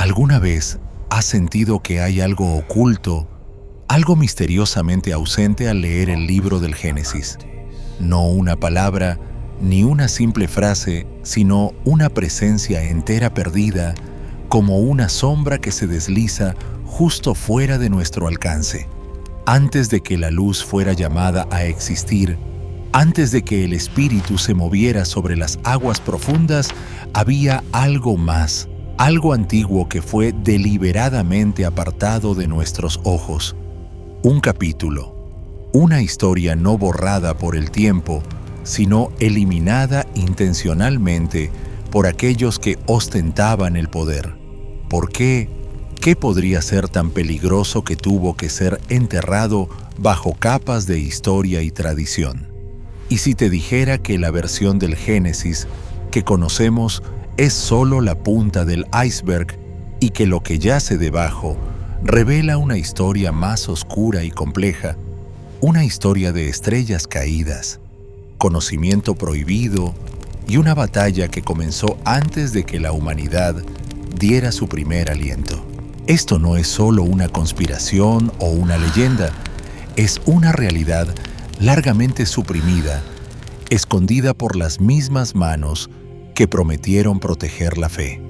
¿Alguna vez has sentido que hay algo oculto, algo misteriosamente ausente al leer el libro del Génesis? No una palabra, ni una simple frase, sino una presencia entera perdida, como una sombra que se desliza justo fuera de nuestro alcance. Antes de que la luz fuera llamada a existir, antes de que el espíritu se moviera sobre las aguas profundas, había algo más, algo antiguo que fue deliberadamente apartado de nuestros ojos. Un capítulo, una historia no borrada por el tiempo, sino eliminada intencionalmente por aquellos que ostentaban el poder. ¿Por qué? ¿Qué podría ser tan peligroso que tuvo que ser enterrado bajo capas de historia y tradición? ¿Y si te dijera que la versión del Génesis que conocemos es solo la punta del iceberg y que lo que yace debajo revela una historia más oscura y compleja, una historia de estrellas caídas, conocimiento prohibido y una batalla que comenzó antes de que la humanidad diera su primer aliento? Esto no es solo una conspiración o una leyenda, es una realidad largamente suprimida, escondida por las mismas manos que prometieron proteger la fe.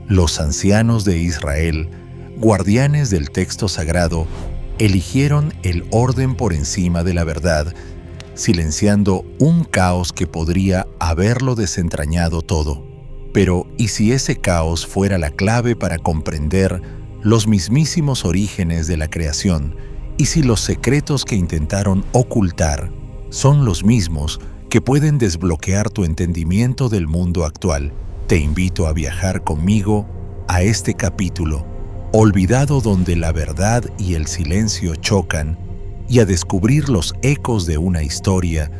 Los ancianos de Israel, guardianes del texto sagrado, eligieron el orden por encima de la verdad, silenciando un caos que podría haberlo desentrañado todo. Pero, ¿y si ese caos fuera la clave para comprender los mismísimos orígenes de la creación? ¿Y si los secretos que intentaron ocultar son los mismos que pueden desbloquear tu entendimiento del mundo actual? Te invito a viajar conmigo a este capítulo, olvidado donde la verdad y el silencio chocan, y a descubrir los ecos de una historia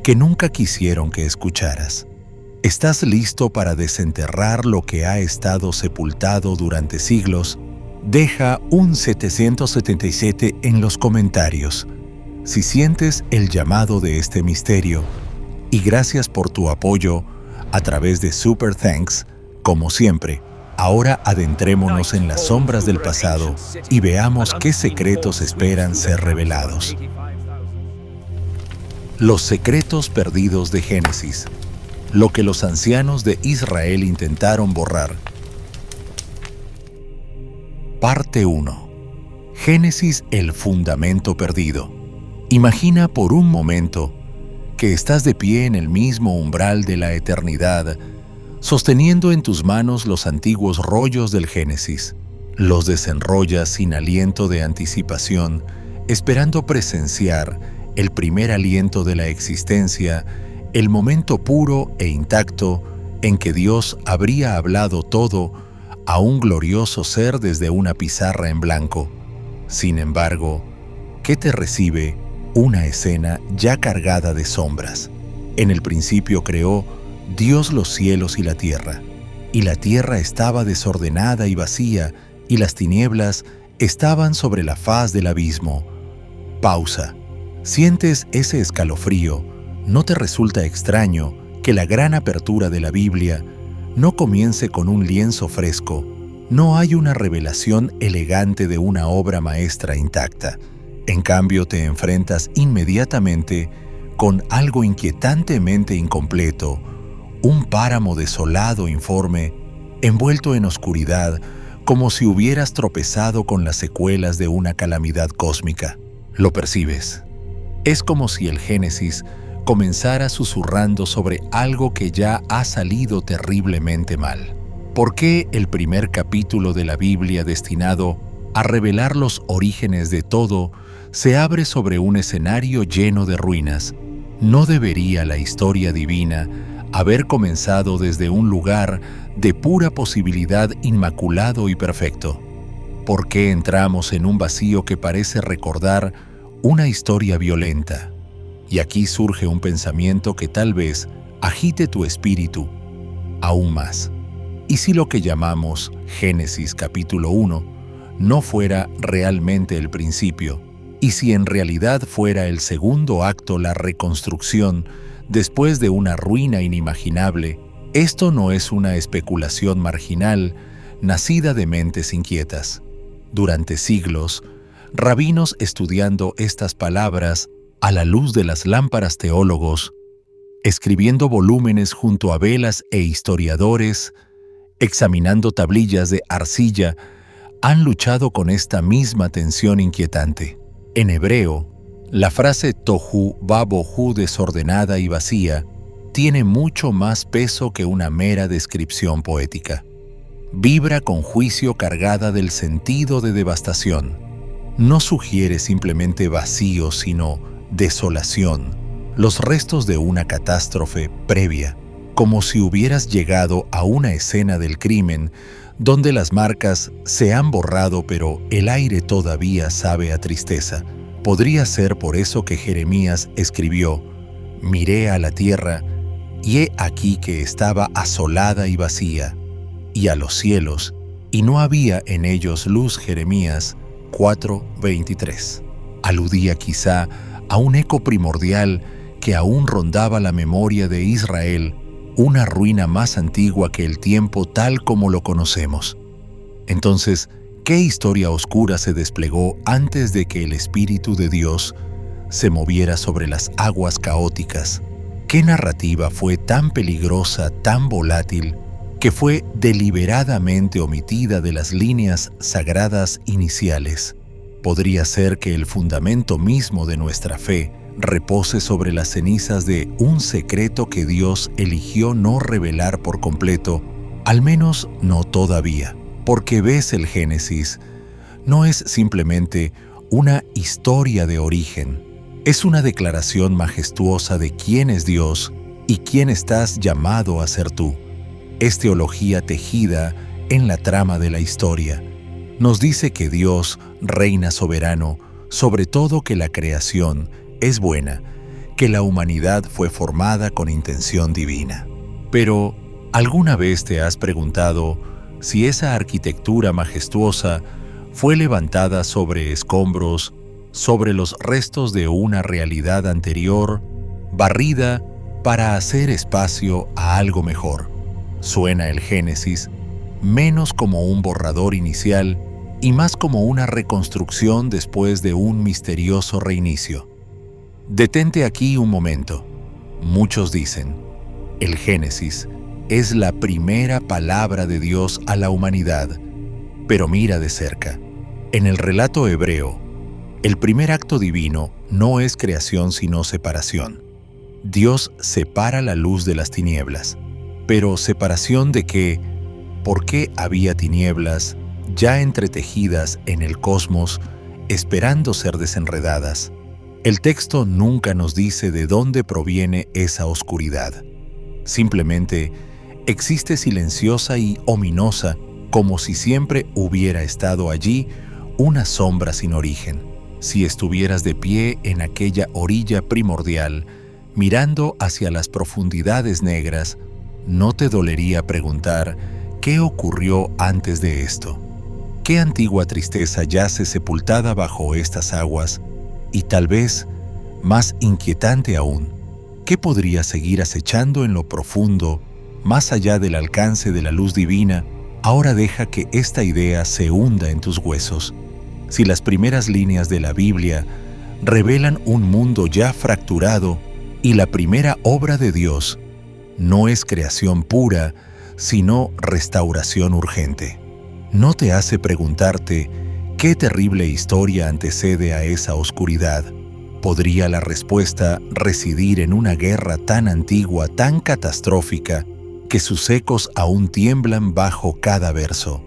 que nunca quisieron que escucharas. ¿Estás listo para desenterrar lo que ha estado sepultado durante siglos? Deja un 777 en los comentarios si sientes el llamado de este misterio. Y gracias por tu apoyo a través de Super Thanks. Como siempre, ahora adentrémonos en las sombras del pasado y veamos qué secretos esperan ser revelados. Los secretos perdidos de Génesis. Lo que los ancianos de Israel intentaron borrar. Parte 1. Génesis, el fundamento perdido. Imagina por un momento que estás de pie en el mismo umbral de la eternidad, sosteniendo en tus manos los antiguos rollos del Génesis. Los desenrollas sin aliento de anticipación, esperando presenciar el primer aliento de la existencia, el momento puro e intacto en que Dios habría hablado todo a un glorioso ser desde una pizarra en blanco. Sin embargo, ¿qué te recibe? Una escena ya cargada de sombras. En el principio creó Dios los cielos y la tierra estaba desordenada y vacía, y las tinieblas estaban sobre la faz del abismo. Pausa. ¿Sientes ese escalofrío? ¿No te resulta extraño que la gran apertura de la Biblia no comience con un lienzo fresco? No hay una revelación elegante de una obra maestra intacta. En cambio, te enfrentas inmediatamente con algo inquietantemente incompleto, un páramo desolado informe, envuelto en oscuridad, como si hubieras tropezado con las secuelas de una calamidad cósmica. ¿Lo percibes? Es como si el Génesis comenzara susurrando sobre algo que ya ha salido terriblemente mal. ¿Por qué el primer capítulo de la Biblia destinado a revelar los orígenes de todo se abre sobre un escenario lleno de ruinas? ¿No debería la historia divina haber comenzado desde un lugar de pura posibilidad inmaculado y perfecto? ¿Por qué entramos en un vacío que parece recordar una historia violenta? Y aquí surge un pensamiento que tal vez agite tu espíritu aún más. ¿Y si lo que llamamos Génesis capítulo 1 no fuera realmente el principio? ¿Y si en realidad fuera el segundo acto la reconstrucción después de una ruina inimaginable? Esto no es una especulación marginal, nacida de mentes inquietas. Durante siglos, rabinos estudiando estas palabras a la luz de las lámparas teólogos, escribiendo volúmenes junto a velas e historiadores, examinando tablillas de arcilla, han luchado con esta misma tensión inquietante. En hebreo, la frase tohu vabohu, desordenada y vacía, tiene mucho más peso que una mera descripción poética. Vibra con juicio, cargada del sentido de devastación. No sugiere simplemente vacío, sino desolación, los restos de una catástrofe previa, como si hubieras llegado a una escena del crimen donde las marcas se han borrado, pero el aire todavía sabe a tristeza. Podría ser por eso que Jeremías escribió: «Miré a la tierra, y he aquí que estaba asolada y vacía, y a los cielos, y no había en ellos luz». Jeremías 4:23. Aludía quizá a un eco primordial que aún rondaba la memoria de Israel, una ruina más antigua que el tiempo tal como lo conocemos. Entonces, ¿qué historia oscura se desplegó antes de que el Espíritu de Dios se moviera sobre las aguas caóticas? ¿Qué narrativa fue tan peligrosa, tan volátil, que fue deliberadamente omitida de las líneas sagradas iniciales? Podría ser que el fundamento mismo de nuestra fe repose sobre las cenizas de un secreto que Dios eligió no revelar por completo, al menos no todavía. Porque ves, el Génesis no es simplemente una historia de origen, es una declaración majestuosa de quién es Dios y quién estás llamado a ser tú. Es teología tejida en la trama de la historia. Nos dice que Dios reina soberano, sobre todo que la creación es buena, que la humanidad fue formada con intención divina. Pero, ¿alguna vez te has preguntado si esa arquitectura majestuosa fue levantada sobre escombros, sobre los restos de una realidad anterior, barrida para hacer espacio a algo mejor? Suena el Génesis menos como un borrador inicial y más como una reconstrucción después de un misterioso reinicio. Detente aquí un momento. Muchos dicen, el Génesis es la primera palabra de Dios a la humanidad, pero mira de cerca. En el relato hebreo, el primer acto divino no es creación sino separación. Dios separa la luz de las tinieblas, pero separación de qué, por qué había tinieblas ya entretejidas en el cosmos, esperando ser desenredadas. El texto nunca nos dice de dónde proviene esa oscuridad. Simplemente existe silenciosa y ominosa, como si siempre hubiera estado allí una sombra sin origen. Si estuvieras de pie en aquella orilla primordial, mirando hacia las profundidades negras, ¿no te dolería preguntar qué ocurrió antes de esto? ¿Qué antigua tristeza yace sepultada bajo estas aguas? Y tal vez, más inquietante aún, ¿qué podría seguir acechando en lo profundo, más allá del alcance de la luz divina? Ahora deja que esta idea se hunda en tus huesos. Si las primeras líneas de la Biblia revelan un mundo ya fracturado y la primera obra de Dios no es creación pura, sino restauración urgente, ¿no te hace preguntarte qué terrible historia antecede a esa oscuridad? ¿Podría la respuesta residir en una guerra tan antigua, tan catastrófica, que sus ecos aún tiemblan bajo cada verso?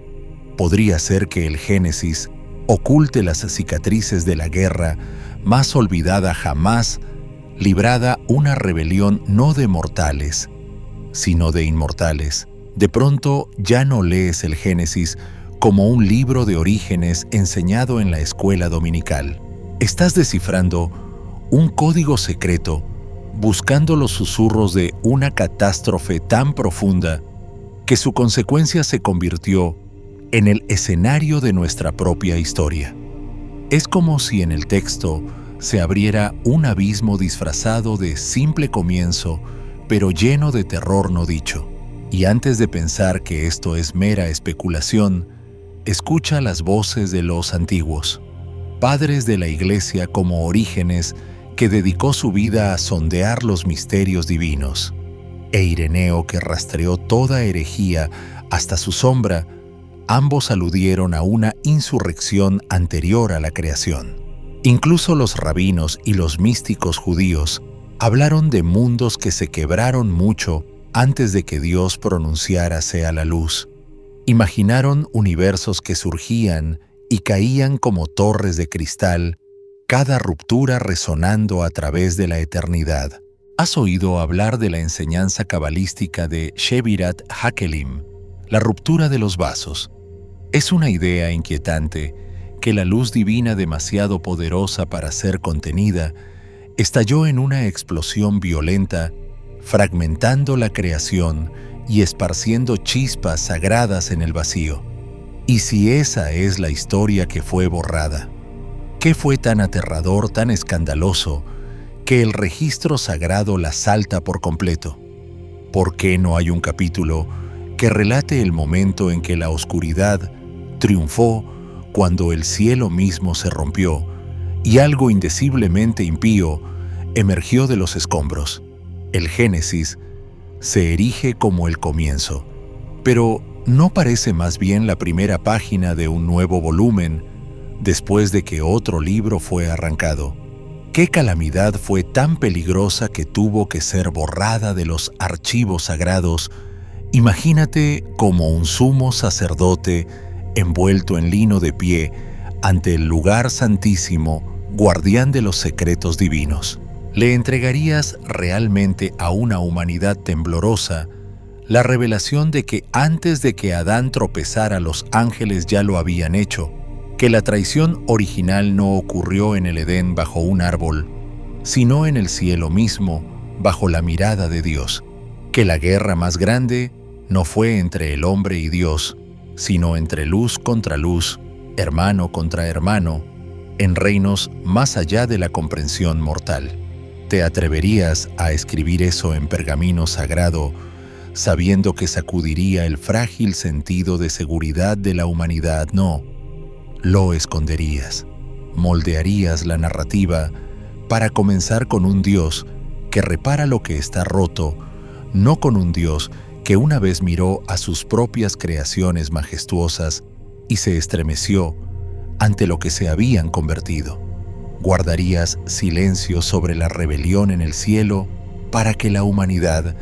¿Podría ser que el Génesis oculte las cicatrices de la guerra más olvidada jamás, librada una rebelión no de mortales, sino de inmortales? De pronto ya no lees el Génesis como un libro de orígenes enseñado en la escuela dominical. Estás descifrando un código secreto, buscando los susurros de una catástrofe tan profunda que su consecuencia se convirtió en el escenario de nuestra propia historia. Es como si en el texto se abriera un abismo disfrazado de simple comienzo, pero lleno de terror no dicho. Y antes de pensar que esto es mera especulación, escucha las voces de los antiguos, padres de la Iglesia como Orígenes, que dedicó su vida a sondear los misterios divinos, e Ireneo, que rastreó toda herejía hasta su sombra. Ambos aludieron a una insurrección anterior a la creación. Incluso los rabinos y los místicos judíos hablaron de mundos que se quebraron mucho antes de que Dios pronunciara sea la luz. Imaginaron universos que surgían y caían como torres de cristal, cada ruptura resonando a través de la eternidad. ¿Has oído hablar de la enseñanza cabalística de Shevirat Hakelim, la ruptura de los vasos? Es una idea inquietante que la luz divina, demasiado poderosa para ser contenida, estalló en una explosión violenta, fragmentando la creación y esparciendo chispas sagradas en el vacío. ¿Y si esa es la historia que fue borrada? ¿Qué fue tan aterrador, tan escandaloso, que el registro sagrado la salta por completo? ¿Por qué no hay un capítulo que relate el momento en que la oscuridad triunfó cuando el cielo mismo se rompió y algo indeciblemente impío emergió de los escombros? El Génesis se erige como el comienzo, pero ¿no parece más bien la primera página de un nuevo volumen después de que otro libro fue arrancado? ¿Qué calamidad fue tan peligrosa que tuvo que ser borrada de los archivos sagrados? Imagínate como un sumo sacerdote envuelto en lino de pie ante el lugar santísimo, guardián de los secretos divinos. ¿Le entregarías realmente a una humanidad temblorosa la revelación de que antes de que Adán tropezara los ángeles ya lo habían hecho, que la traición original no ocurrió en el Edén bajo un árbol, sino en el cielo mismo, bajo la mirada de Dios, que la guerra más grande no fue entre el hombre y Dios, sino entre luz contra luz, hermano contra hermano, en reinos más allá de la comprensión mortal? ¿Te atreverías a escribir eso en pergamino sagrado, sabiendo que sacudiría el frágil sentido de seguridad de la humanidad? No, lo esconderías. Moldearías la narrativa para comenzar con un Dios que repara lo que está roto, no con un Dios que una vez miró a sus propias creaciones majestuosas y se estremeció ante lo que se habían convertido. Guardarías silencio sobre la rebelión en el cielo para que la humanidad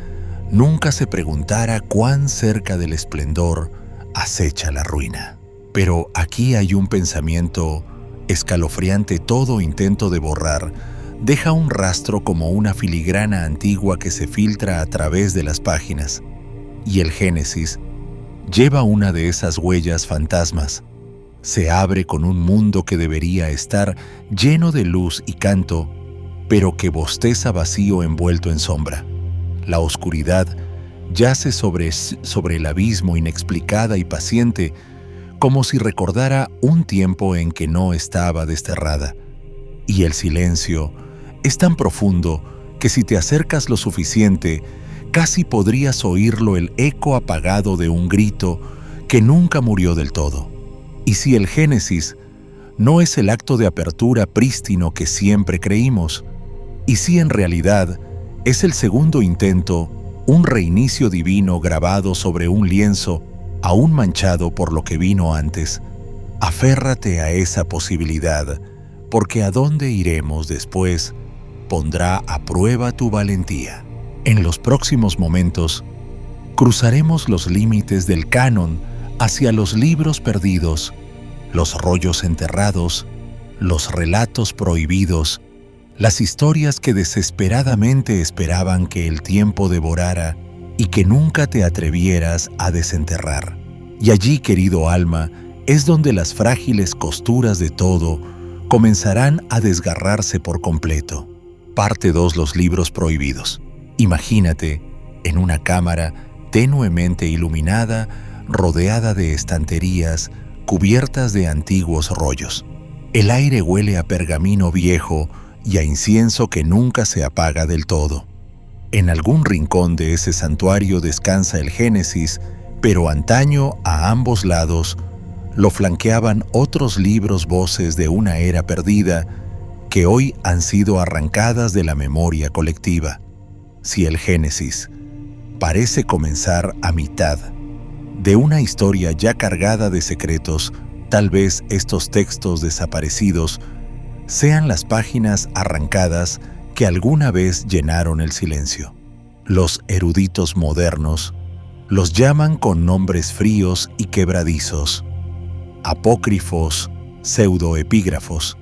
nunca se preguntara cuán cerca del esplendor acecha la ruina. Pero aquí hay un pensamiento escalofriante. Todo intento de borrar deja un rastro como una filigrana antigua que se filtra a través de las páginas. Y el Génesis lleva una de esas huellas fantasmas. Se abre con un mundo que debería estar lleno de luz y canto, pero que bosteza vacío envuelto en sombra. La oscuridad yace sobre el abismo, inexplicada y paciente, como si recordara un tiempo en que no estaba desterrada. Y el silencio es tan profundo que si te acercas lo suficiente, casi podrías oírlo, el eco apagado de un grito que nunca murió del todo. Y si el Génesis no es el acto de apertura prístino que siempre creímos, y si en realidad es el segundo intento, un reinicio divino grabado sobre un lienzo aún manchado por lo que vino antes, aférrate a esa posibilidad, porque a dónde iremos después pondrá a prueba tu valentía. En los próximos momentos, cruzaremos los límites del canon hacia los libros perdidos, los rollos enterrados, los relatos prohibidos, las historias que desesperadamente esperaban que el tiempo devorara y que nunca te atrevieras a desenterrar. Y allí, querido alma, es donde las frágiles costuras de todo comenzarán a desgarrarse por completo. Parte 2: Los libros prohibidos. Imagínate en una cámara tenuemente iluminada, rodeada de estanterías cubiertas de antiguos rollos. El aire huele a pergamino viejo y a incienso que nunca se apaga del todo. En algún rincón de ese santuario descansa el Génesis, pero antaño a ambos lados lo flanqueaban otros libros voces de una era perdida que hoy han sido arrancadas de la memoria colectiva. Si el Génesis parece comenzar a mitad de una historia ya cargada de secretos, tal vez estos textos desaparecidos sean las páginas arrancadas que alguna vez llenaron el silencio. Los eruditos modernos los llaman con nombres fríos y quebradizos: apócrifos, pseudoepígrafos,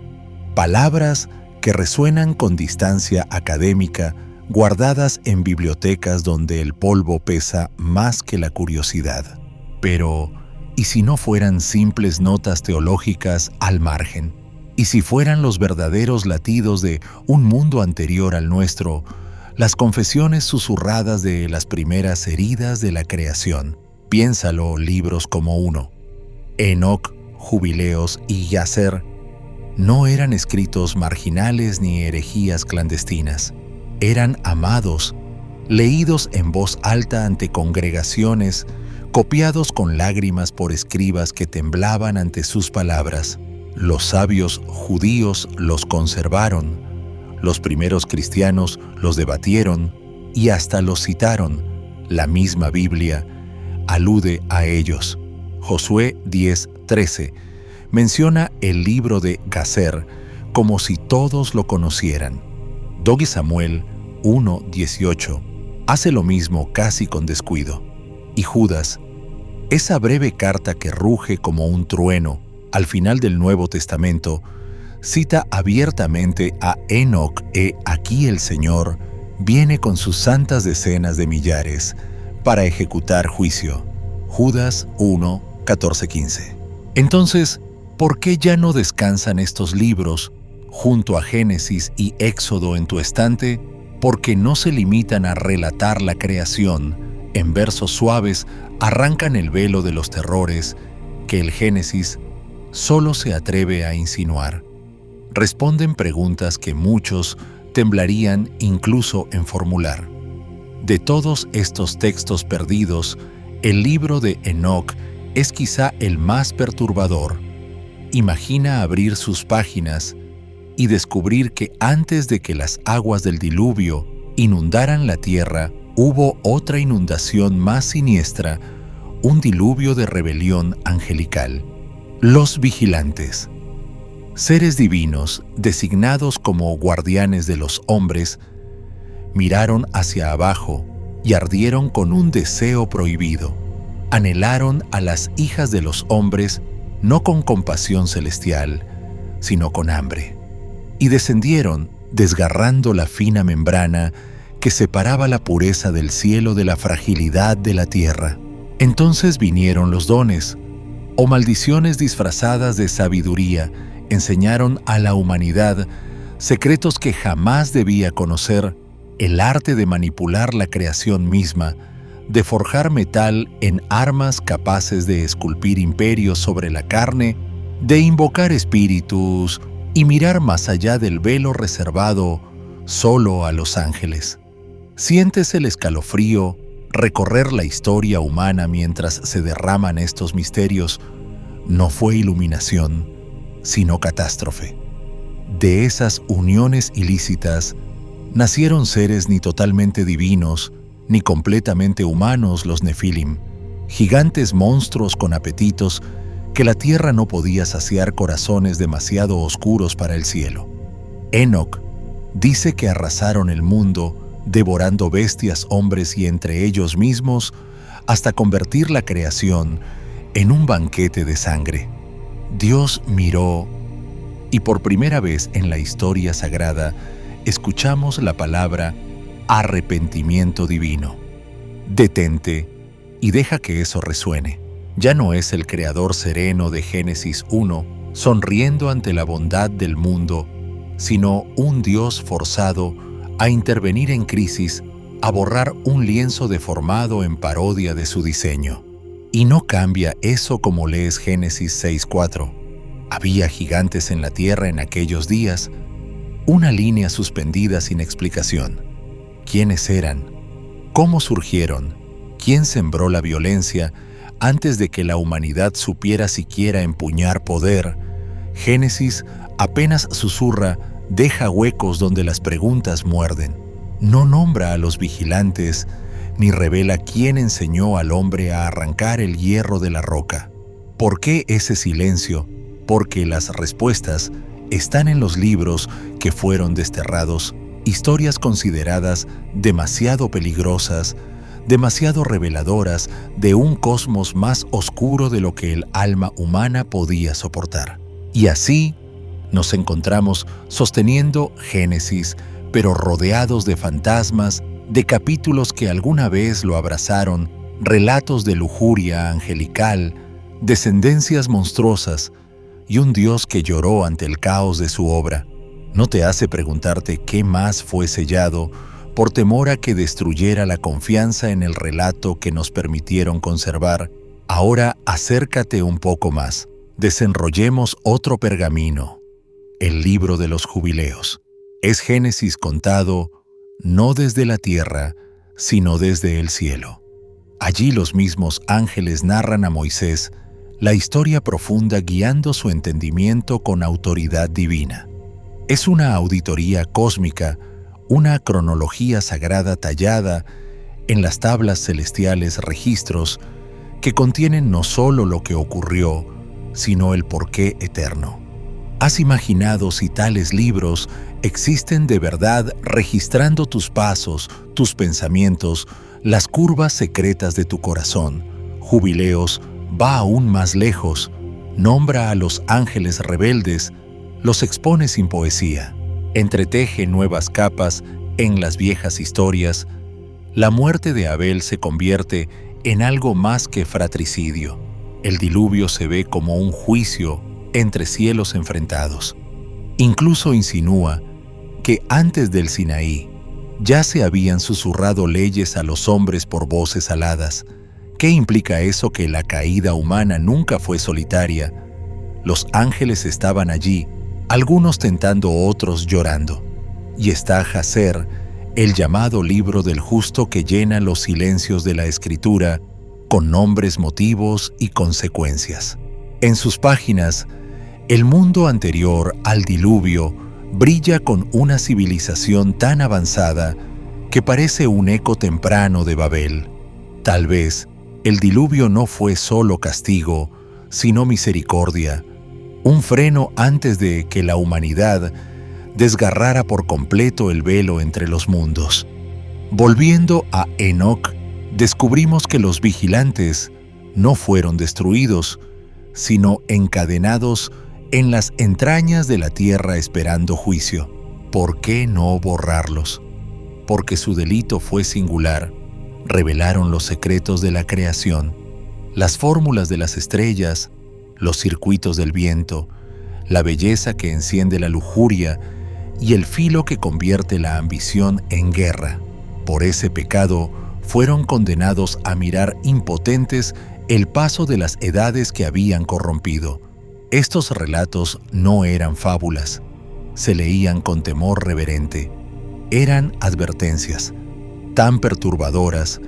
palabras que resuenan con distancia académica, guardadas en bibliotecas donde el polvo pesa más que la curiosidad. Pero, ¿y si no fueran simples notas teológicas al margen? ¿Y si fueran los verdaderos latidos de un mundo anterior al nuestro, las confesiones susurradas de las primeras heridas de la creación? Piénsalo, libros como uno, Enoc, Jubileos y Yacer, no eran escritos marginales ni herejías clandestinas. Eran amados, leídos en voz alta ante congregaciones, copiados con lágrimas por escribas que temblaban ante sus palabras. Los sabios judíos los conservaron, los primeros cristianos los debatieron y hasta los citaron. La misma Biblia alude a ellos. Josué 10:13 menciona el libro de Yacer como si todos lo conocieran. 2 Samuel 1:18 hace lo mismo casi con descuido. Y Judas, esa breve carta que ruge como un trueno al final del Nuevo Testamento, cita abiertamente a Enoc: aquí el Señor viene con sus santas decenas de millares para ejecutar juicio. Judas 1:14-15. Entonces, ¿por qué ya no descansan estos libros junto a Génesis y Éxodo en tu estante? Porque no se limitan a relatar la creación. En versos suaves arrancan el velo de los terrores que el Génesis solo se atreve a insinuar. Responden preguntas que muchos temblarían incluso en formular. De todos estos textos perdidos, el libro de Enoc es quizá el más perturbador. Imagina abrir sus páginas y descubrir que antes de que las aguas del diluvio inundaran la tierra, hubo otra inundación más siniestra, un diluvio de rebelión angelical. Los vigilantes, seres divinos designados como guardianes de los hombres, miraron hacia abajo y ardieron con un deseo prohibido. Anhelaron a las hijas de los hombres no con compasión celestial, sino con hambre. Y descendieron, desgarrando la fina membrana que separaba la pureza del cielo de la fragilidad de la tierra. Entonces vinieron los dones, o maldiciones disfrazadas de sabiduría, enseñaron a la humanidad secretos que jamás debía conocer: el arte de manipular la creación misma, de forjar metal en armas capaces de esculpir imperios sobre la carne, de invocar espíritus y mirar más allá del velo reservado solo a los ángeles. ¿Sientes el escalofrío recorrer la historia humana mientras se derraman estos misterios? No fue iluminación, sino catástrofe. De esas uniones ilícitas nacieron seres ni totalmente divinos, ni completamente humanos, los Nefilim, gigantes monstruos con apetitos que la tierra no podía saciar, corazones demasiado oscuros para el cielo. Enoc dice que arrasaron el mundo, devorando bestias, hombres y entre ellos mismos, hasta convertir la creación en un banquete de sangre. Dios miró, y por primera vez en la historia sagrada escuchamos la palabra arrepentimiento divino. Detente y deja que eso resuene. Ya no es el creador sereno de Génesis 1 sonriendo ante la bondad del mundo, sino un Dios forzado a intervenir en crisis, a borrar un lienzo deformado en parodia de su diseño. Y no cambia eso como lees Génesis 6:4. Había gigantes en la tierra en aquellos días, una línea suspendida sin explicación. quiénes eran, cómo surgieron, quién sembró la violencia antes de que la humanidad supiera siquiera empuñar poder. Génesis apenas susurra, deja huecos donde las preguntas muerden. No nombra a los vigilantes, ni revela quién enseñó al hombre a arrancar el hierro de la roca. ¿Por qué ese silencio? Porque las respuestas están en los libros que fueron desterrados, historias consideradas demasiado peligrosas, demasiado reveladoras de un cosmos más oscuro de lo que el alma humana podía soportar. Y así nos encontramos sosteniendo Génesis, pero rodeados de fantasmas, de capítulos que alguna vez lo abrazaron, relatos de lujuria angelical, descendencias monstruosas y un Dios que lloró ante el caos de su obra. ¿No te hace preguntarte qué más fue sellado por temor a que destruyera la confianza en el relato que nos permitieron conservar? Ahora acércate un poco más. Desenrollemos otro pergamino, el libro de los jubileos. Es Génesis contado no desde la tierra, sino desde el cielo. Allí los mismos ángeles narran a Moisés la historia profunda guiando su entendimiento con autoridad divina. Es una auditoría cósmica, una cronología sagrada tallada en las tablas celestiales registros que contienen no solo lo que ocurrió, sino el porqué eterno. ¿Has imaginado si tales libros existen de verdad registrando tus pasos, tus pensamientos, las curvas secretas de tu corazón? Jubileos va aún más lejos, nombra a los ángeles rebeldes, los expone sin poesía, entreteje nuevas capas en las viejas historias. La muerte de Abel se convierte en algo más que fratricidio. El diluvio se ve como un juicio entre cielos enfrentados. Incluso insinúa que antes del Sinaí ya se habían susurrado leyes a los hombres por voces aladas. ¿Qué implica eso? Que la caída humana nunca fue solitaria. Los ángeles estaban allí, algunos tentando, otros llorando. Y está Jacer, el llamado libro del justo que llena los silencios de la Escritura con nombres, motivos y consecuencias. En sus páginas, el mundo anterior al diluvio brilla con una civilización tan avanzada que parece un eco temprano de Babel. Tal vez el diluvio no fue solo castigo, sino misericordia, un freno antes de que la humanidad desgarrara por completo el velo entre los mundos. Volviendo a Enoc, descubrimos que los vigilantes no fueron destruidos, sino encadenados en las entrañas de la tierra esperando juicio. ¿Por qué no borrarlos? Porque su delito fue singular. Revelaron los secretos de la creación, las fórmulas de las estrellas, los circuitos del viento, la belleza que enciende la lujuria y el filo que convierte la ambición en guerra. Por ese pecado fueron condenados a mirar impotentes el paso de las edades que habían corrompido. Estos relatos no eran fábulas, se leían con temor reverente. Eran advertencias tan perturbadoras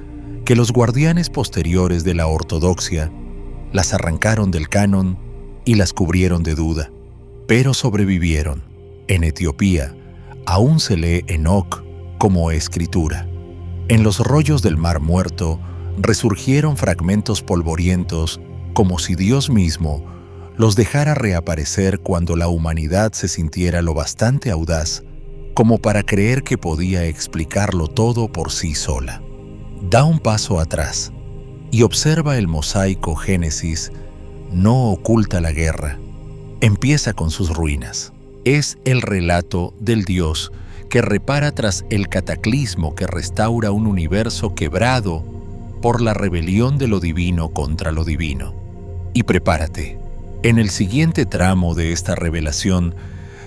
que los guardianes posteriores de la ortodoxia las arrancaron del canon y las cubrieron de duda, pero sobrevivieron. En Etiopía aún se lee Enoc como escritura. En los rollos del Mar Muerto resurgieron fragmentos polvorientos como si Dios mismo los dejara reaparecer cuando la humanidad se sintiera lo bastante audaz como para creer que podía explicarlo todo por sí sola. Da un paso atrás y observa el mosaico. Génesis no oculta la guerra, empieza con sus ruinas. Es el relato del Dios que repara tras el cataclismo, que restaura un universo quebrado por la rebelión de lo divino contra lo divino. Y prepárate, en el siguiente tramo de esta revelación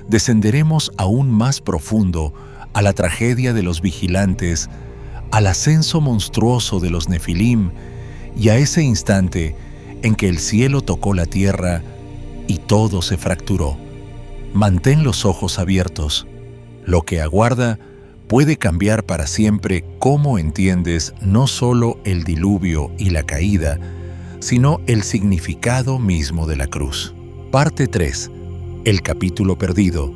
descenderemos aún más profundo a la tragedia de los vigilantes, al ascenso monstruoso de los Nefilim y a ese instante en que el cielo tocó la tierra y todo se fracturó. Mantén los ojos abiertos. Lo que aguarda puede cambiar para siempre cómo entiendes no solo el diluvio y la caída, sino el significado mismo de la cruz. Parte 3. El capítulo perdido.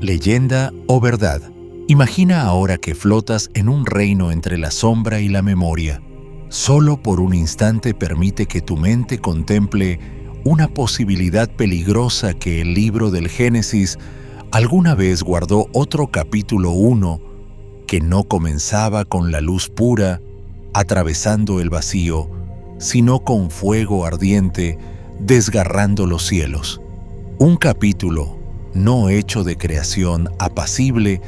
Leyenda o verdad. Imagina ahora que flotas en un reino entre la sombra y la memoria. Solo por un instante permite que tu mente contemple una posibilidad peligrosa que el libro del Génesis alguna vez guardó otro capítulo 1 que no comenzaba con la luz pura atravesando el vacío, sino con fuego ardiente desgarrando los cielos. Un capítulo no hecho de creación apacible,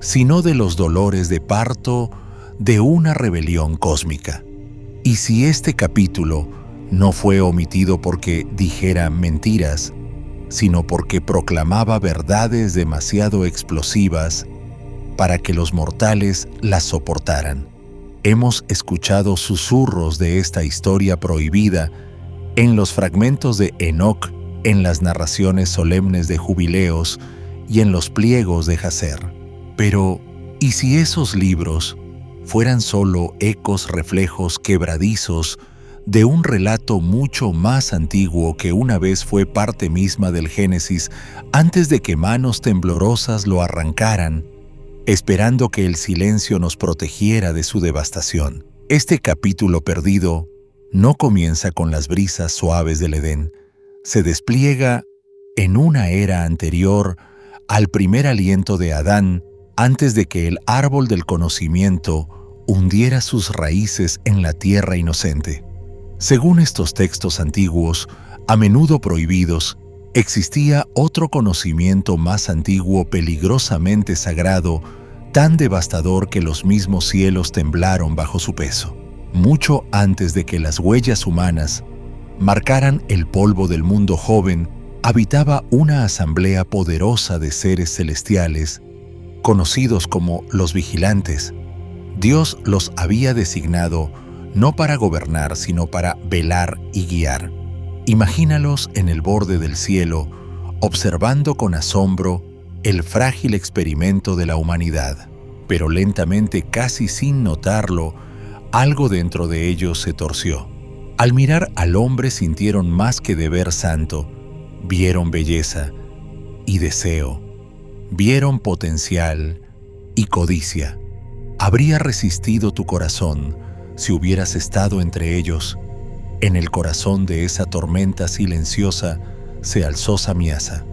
sino de los dolores de parto de una rebelión cósmica. Y si este capítulo no fue omitido porque dijera mentiras, sino porque proclamaba verdades demasiado explosivas para que los mortales las soportaran. Hemos escuchado susurros de esta historia prohibida en los fragmentos de Enoc, en las narraciones solemnes de jubileos y en los pliegos de Jacer. Pero, ¿y si esos libros fueran solo ecos reflejos quebradizos de un relato mucho más antiguo que una vez fue parte misma del Génesis antes de que manos temblorosas lo arrancaran, esperando que el silencio nos protegiera de su devastación? Este capítulo perdido no comienza con las brisas suaves del Edén. Se despliega en una era anterior al primer aliento de Adán, antes de que el árbol del conocimiento hundiera sus raíces en la tierra inocente. Según estos textos antiguos, a menudo prohibidos, existía otro conocimiento más antiguo peligrosamente sagrado, tan devastador que los mismos cielos temblaron bajo su peso. Mucho antes de que las huellas humanas marcaran el polvo del mundo joven, habitaba una asamblea poderosa de seres celestiales, conocidos como los vigilantes. Dios los había designado no para gobernar, sino para velar y guiar. Imagínalos en el borde del cielo, observando con asombro el frágil experimento de la humanidad. Pero lentamente, casi sin notarlo, algo dentro de ellos se torció. Al mirar al hombre sintieron más que deber santo, vieron belleza y deseo, vieron potencial y codicia. ¿Habría resistido tu corazón si hubieras estado entre ellos? En el corazón de esa tormenta silenciosa se alzó Samiasa.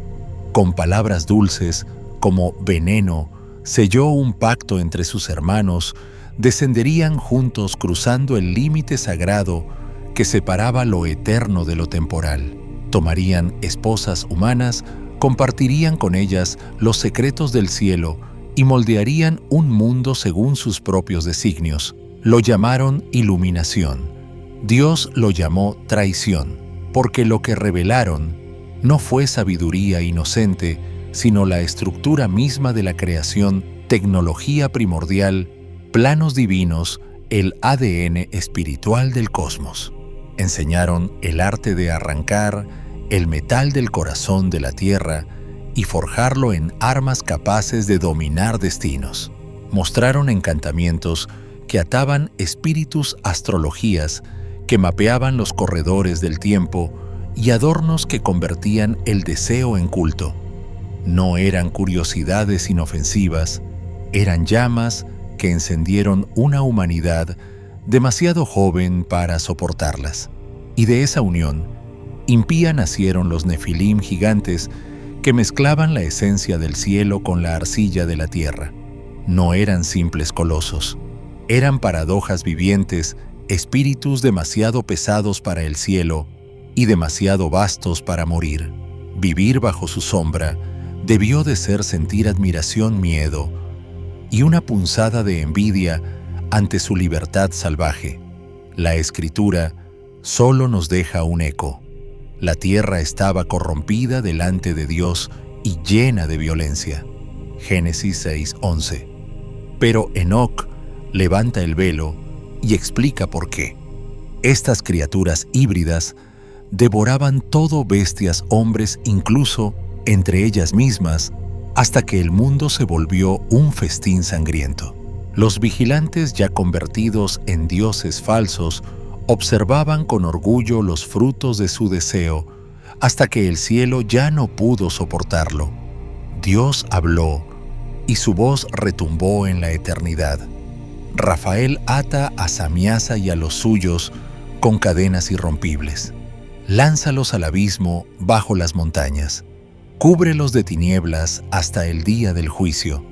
Con palabras dulces, como veneno, selló un pacto entre sus hermanos. Descenderían juntos cruzando el límite sagrado que separaba lo eterno de lo temporal. Tomarían esposas humanas, compartirían con ellas los secretos del cielo y moldearían un mundo según sus propios designios. Lo llamaron iluminación. Dios lo llamó traición, porque lo que revelaron no fue sabiduría inocente, sino la estructura misma de la creación, tecnología primordial, planos divinos, el ADN espiritual del cosmos. Enseñaron el arte de arrancar el metal del corazón de la tierra y forjarlo en armas capaces de dominar destinos. Mostraron encantamientos que ataban espíritus, astrologías que mapeaban los corredores del tiempo y adornos que convertían el deseo en culto. No eran curiosidades inofensivas, eran llamas que encendieron una humanidad demasiado joven para soportarlas. Y de esa unión impía nacieron los nefilim gigantes que mezclaban la esencia del cielo con la arcilla de la tierra. No eran simples colosos, eran paradojas vivientes, espíritus demasiado pesados para el cielo y demasiado vastos para morir. Vivir bajo su sombra debió de ser sentir admiración, miedo y una punzada de envidia ante su libertad salvaje. La Escritura solo nos deja un eco. La tierra estaba corrompida delante de Dios y llena de violencia. Génesis 6:11. Pero Enoc levanta el velo y explica por qué. Estas criaturas híbridas devoraban todo, bestias, hombres, incluso entre ellas mismas, hasta que el mundo se volvió un festín sangriento. Los vigilantes, ya convertidos en dioses falsos, observaban con orgullo los frutos de su deseo, hasta que el cielo ya no pudo soportarlo. Dios habló, y su voz retumbó en la eternidad. Rafael ata a Samiasa y a los suyos con cadenas irrompibles. Lánzalos al abismo bajo las montañas. Cúbrelos de tinieblas hasta el día del juicio.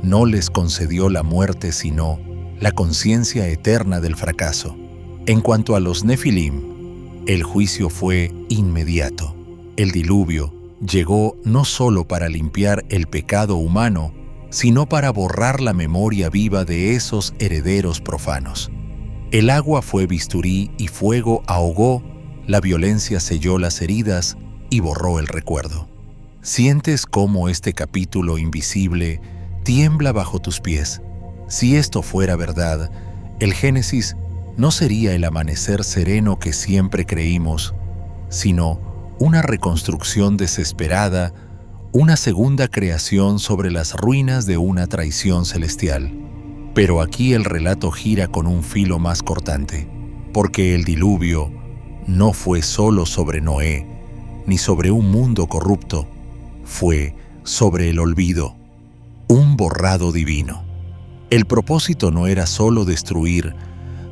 No les concedió la muerte, sino la conciencia eterna del fracaso. En cuanto a los Nefilim, el juicio fue inmediato. El diluvio llegó no solo para limpiar el pecado humano, sino para borrar la memoria viva de esos herederos profanos. El agua fue bisturí y fuego ahogó, la violencia selló las heridas y borró el recuerdo. ¿Sientes cómo este capítulo invisible tiembla bajo tus pies? Si esto fuera verdad, el Génesis no sería el amanecer sereno que siempre creímos, sino una reconstrucción desesperada, una segunda creación sobre las ruinas de una traición celestial. Pero aquí el relato gira con un filo más cortante, porque el diluvio no fue solo sobre Noé, ni sobre un mundo corrupto, fue sobre el olvido, un borrado divino. El propósito no era solo destruir,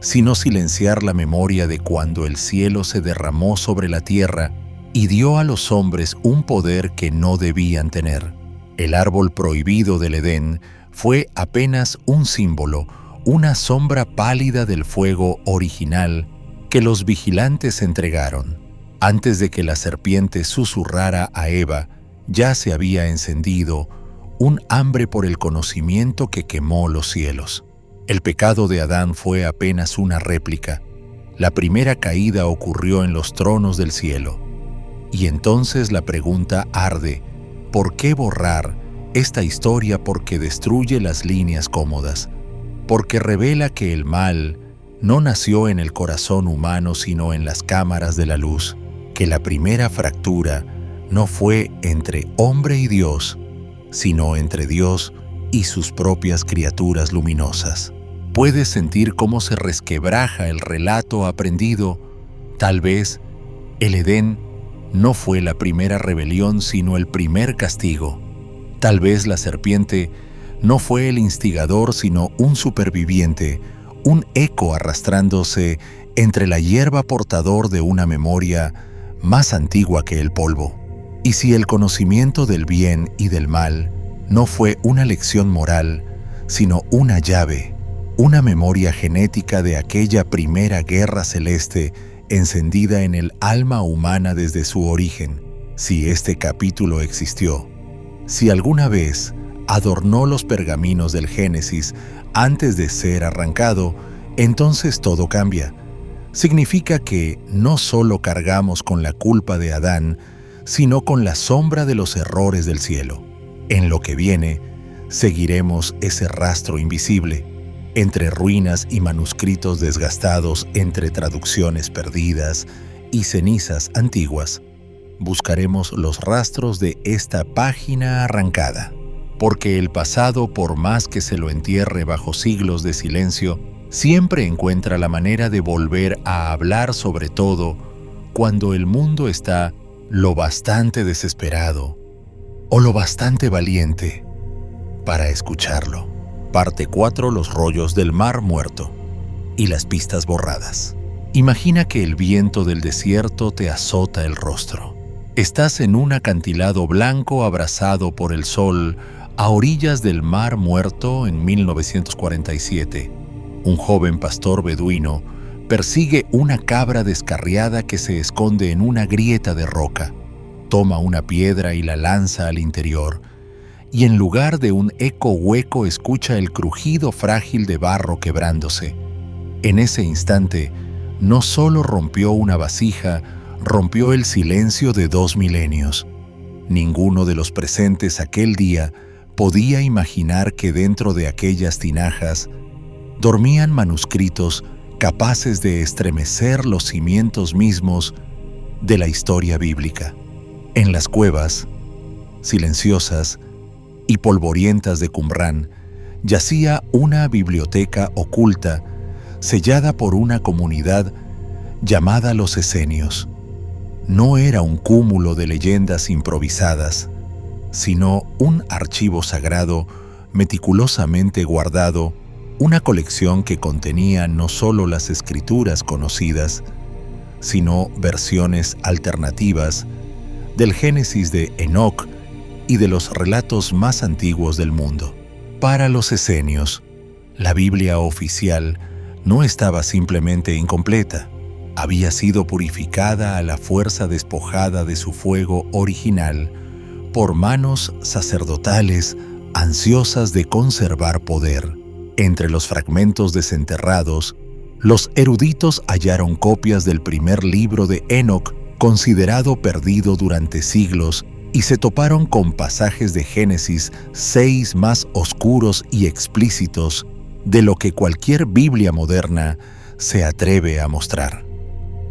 sino silenciar la memoria de cuando el cielo se derramó sobre la tierra y dio a los hombres un poder que no debían tener. El árbol prohibido del Edén fue apenas un símbolo, una sombra pálida del fuego original que los vigilantes entregaron. Antes de que la serpiente susurrara a Eva, ya se había encendido un hambre por el conocimiento que quemó los cielos. El pecado de Adán fue apenas una réplica. La primera caída ocurrió en los tronos del cielo. Y entonces la pregunta arde: ¿por qué borrar esta historia? Porque destruye las líneas cómodas, porque revela que el mal no nació en el corazón humano sino en las cámaras de la luz, que la primera fractura no fue entre hombre y Dios, sino entre Dios y sus propias criaturas luminosas. Puedes sentir cómo se resquebraja el relato aprendido. Tal vez el Edén no fue la primera rebelión, sino el primer castigo. Tal vez la serpiente no fue el instigador, sino un superviviente, un eco arrastrándose entre la hierba portador de una memoria más antigua que el polvo. Y si el conocimiento del bien y del mal no fue una lección moral, sino una llave, una memoria genética de aquella primera guerra celeste encendida en el alma humana desde su origen, si este capítulo existió, si alguna vez adornó los pergaminos del Génesis antes de ser arrancado, entonces todo cambia. Significa que no solo cargamos con la culpa de Adán, sino con la sombra de los errores del cielo. En lo que viene, seguiremos ese rastro invisible, entre ruinas y manuscritos desgastados, entre traducciones perdidas y cenizas antiguas. Buscaremos los rastros de esta página arrancada, porque el pasado, por más que se lo entierre bajo siglos de silencio, siempre encuentra la manera de volver a hablar, sobre todo cuando el mundo está lo bastante desesperado o lo bastante valiente para escucharlo. Parte 4. Los rollos del Mar Muerto y las pistas borradas. Imagina que el viento del desierto te azota el rostro. Estás en un acantilado blanco abrazado por el sol a orillas del Mar Muerto en 1947. Un joven pastor beduino persigue una cabra descarriada que se esconde en una grieta de roca. Toma una piedra y la lanza al interior, y en lugar de un eco hueco escucha el crujido frágil de barro quebrándose. En ese instante, no solo rompió una vasija, rompió el silencio de 2 milenios. Ninguno de los presentes aquel día podía imaginar que dentro de aquellas tinajas dormían manuscritos capaces de estremecer los cimientos mismos de la historia bíblica. En las cuevas, silenciosas, y polvorientas de Qumrán, yacía una biblioteca oculta sellada por una comunidad llamada los esenios. No era un cúmulo de leyendas improvisadas, sino un archivo sagrado meticulosamente guardado, una colección que contenía no solo las escrituras conocidas, sino versiones alternativas del Génesis de Enoc y de los relatos más antiguos del mundo. Para los esenios, la Biblia oficial no estaba simplemente incompleta, había sido purificada a la fuerza despojada de su fuego original por manos sacerdotales ansiosas de conservar poder. Entre los fragmentos desenterrados, los eruditos hallaron copias del primer libro de Enoc, considerado perdido durante siglos, y se toparon con pasajes de Génesis 6 más oscuros y explícitos de lo que cualquier Biblia moderna se atreve a mostrar.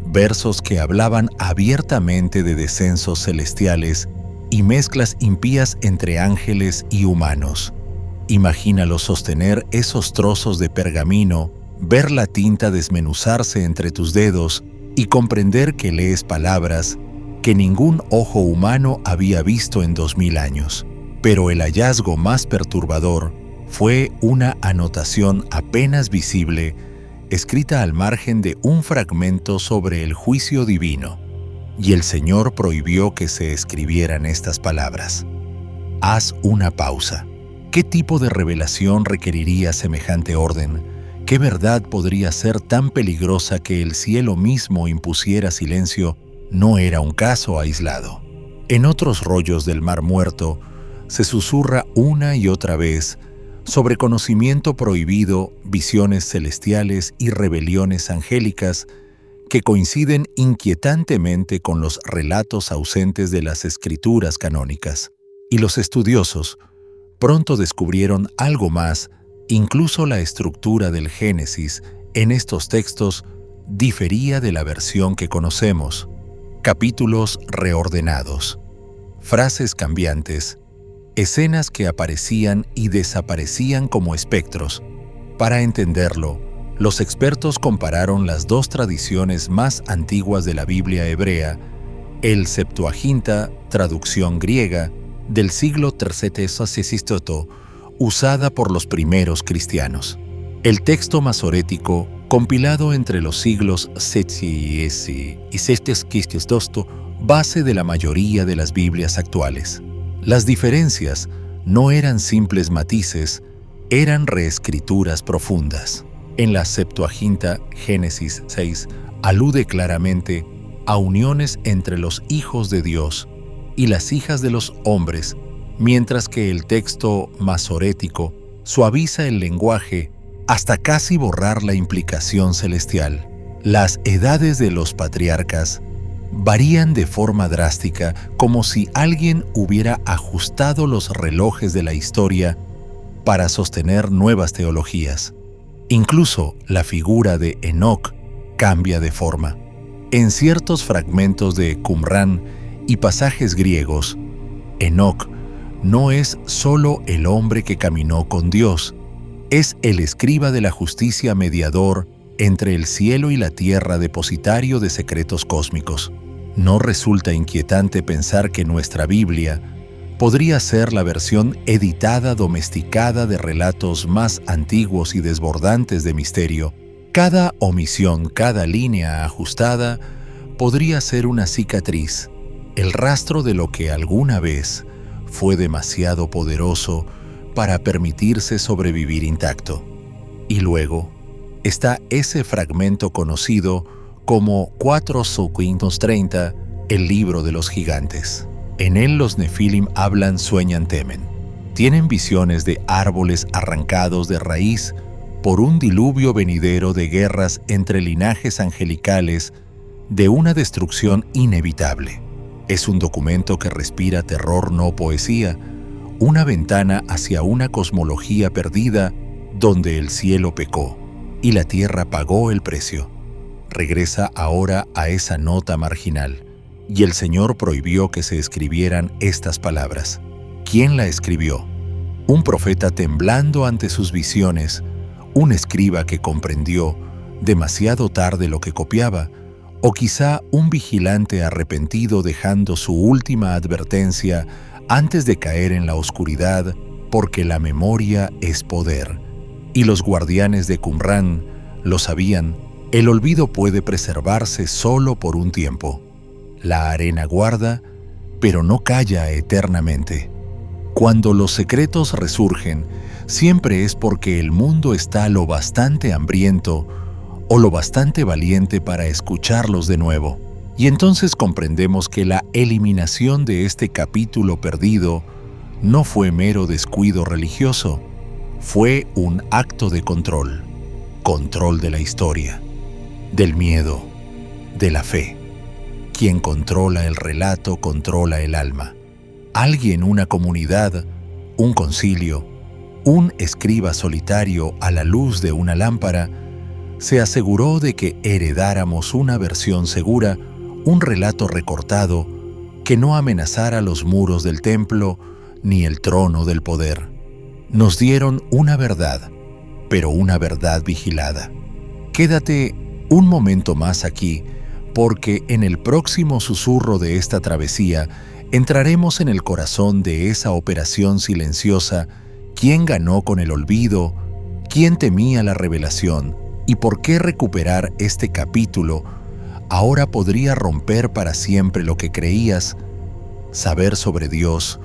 Versos que hablaban abiertamente de descensos celestiales y mezclas impías entre ángeles y humanos. Imagínalo sostener esos trozos de pergamino, ver la tinta desmenuzarse entre tus dedos y comprender que lees palabras que ningún ojo humano había visto en 2000 años. Pero el hallazgo más perturbador fue una anotación apenas visible, escrita al margen de un fragmento sobre el juicio divino. Y el Señor prohibió que se escribieran estas palabras: haz una pausa. ¿Qué tipo de revelación requeriría semejante orden? ¿Qué verdad podría ser tan peligrosa que el cielo mismo impusiera silencio? No era un caso aislado. En otros rollos del Mar Muerto se susurra una y otra vez sobre conocimiento prohibido, visiones celestiales y rebeliones angélicas que coinciden inquietantemente con los relatos ausentes de las escrituras canónicas. Y los estudiosos pronto descubrieron algo más. Incluso la estructura del Génesis en estos textos difería de la versión que conocemos. Capítulos reordenados, frases cambiantes, escenas que aparecían y desaparecían como espectros. Para entenderlo, los expertos compararon las dos tradiciones más antiguas de la Biblia hebrea, el Septuaginta, traducción griega, del siglo III, usada por los primeros cristianos. El texto masorético, compilado entre los siglos VII y VI, base de la mayoría de las Biblias actuales. Las diferencias no eran simples matices, eran reescrituras profundas. En la Septuaginta, Génesis 6, alude claramente a uniones entre los hijos de Dios y las hijas de los hombres, mientras que el texto masorético suaviza el lenguaje hasta casi borrar la implicación celestial. Las edades de los patriarcas varían de forma drástica, como si alguien hubiera ajustado los relojes de la historia para sostener nuevas teologías. Incluso la figura de Enoc cambia de forma. En ciertos fragmentos de Qumrán y pasajes griegos, Enoc no es solo el hombre que caminó con Dios, es el escriba de la justicia, mediador entre el cielo y la tierra, depositario de secretos cósmicos. ¿No resulta inquietante pensar que nuestra Biblia podría ser la versión editada, domesticada de relatos más antiguos y desbordantes de misterio? Cada omisión, cada línea ajustada podría ser una cicatriz, el rastro de lo que alguna vez fue demasiado poderoso para permitirse sobrevivir intacto. Y luego está ese fragmento conocido como 4:30, el libro de los gigantes. En él los nefilim hablan, sueñan, temen. Tienen visiones de árboles arrancados de raíz por un diluvio venidero de guerras entre linajes angelicales, de una destrucción inevitable. Es un documento que respira terror, no poesía, una ventana hacia una cosmología perdida donde el cielo pecó y la tierra pagó el precio. Regresa ahora a esa nota marginal, y el Señor prohibió que se escribieran estas palabras. ¿Quién la escribió? un profeta temblando ante sus visiones, un escriba que comprendió demasiado tarde lo que copiaba, o quizá un vigilante arrepentido dejando su última advertencia antes de caer en la oscuridad, porque la memoria es poder. Y los guardianes de Qumrán lo sabían, el olvido puede preservarse solo por un tiempo. La arena guarda, pero no calla eternamente. Cuando los secretos resurgen, siempre es porque el mundo está lo bastante hambriento o lo bastante valiente para escucharlos de nuevo. Y entonces comprendemos que la eliminación de este capítulo perdido no fue mero descuido religioso, fue un acto de control. Control de la historia, del miedo, de la fe. Quien controla el relato controla el alma. Alguien, una comunidad, un concilio, un escriba solitario a la luz de una lámpara, se aseguró de que heredáramos una versión segura, un relato recortado, que no amenazara los muros del templo ni el trono del poder. Nos dieron una verdad, pero una verdad vigilada. Quédate un momento más aquí, porque en el próximo susurro de esta travesía entraremos en el corazón de esa operación silenciosa, quién ganó con el olvido, quién temía la revelación y por qué recuperar este capítulo ahora podría romper para siempre lo que creías, saber sobre Dios,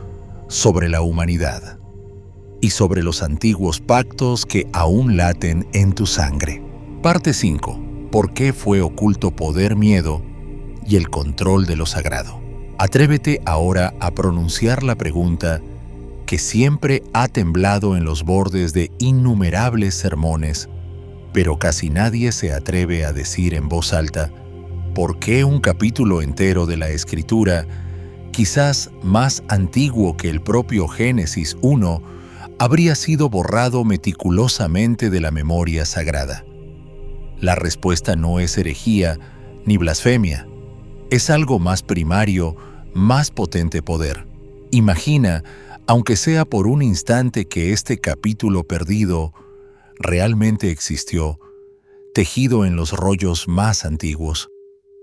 sobre la humanidad y sobre los antiguos pactos que aún laten en tu sangre. Parte 5. ¿Por qué fue oculto poder, miedo y el control de lo sagrado? Atrévete ahora a pronunciar la pregunta que siempre ha temblado en los bordes de innumerables sermones, pero casi nadie se atreve a decir en voz alta: ¿por qué un capítulo entero de la Escritura, quizás más antiguo que el propio Génesis 1, habría sido borrado meticulosamente de la memoria sagrada? La respuesta no es herejía ni blasfemia. Es algo más primario, más potente poder. Imagina, aunque sea por un instante, que este capítulo perdido realmente existió, tejido en los rollos más antiguos.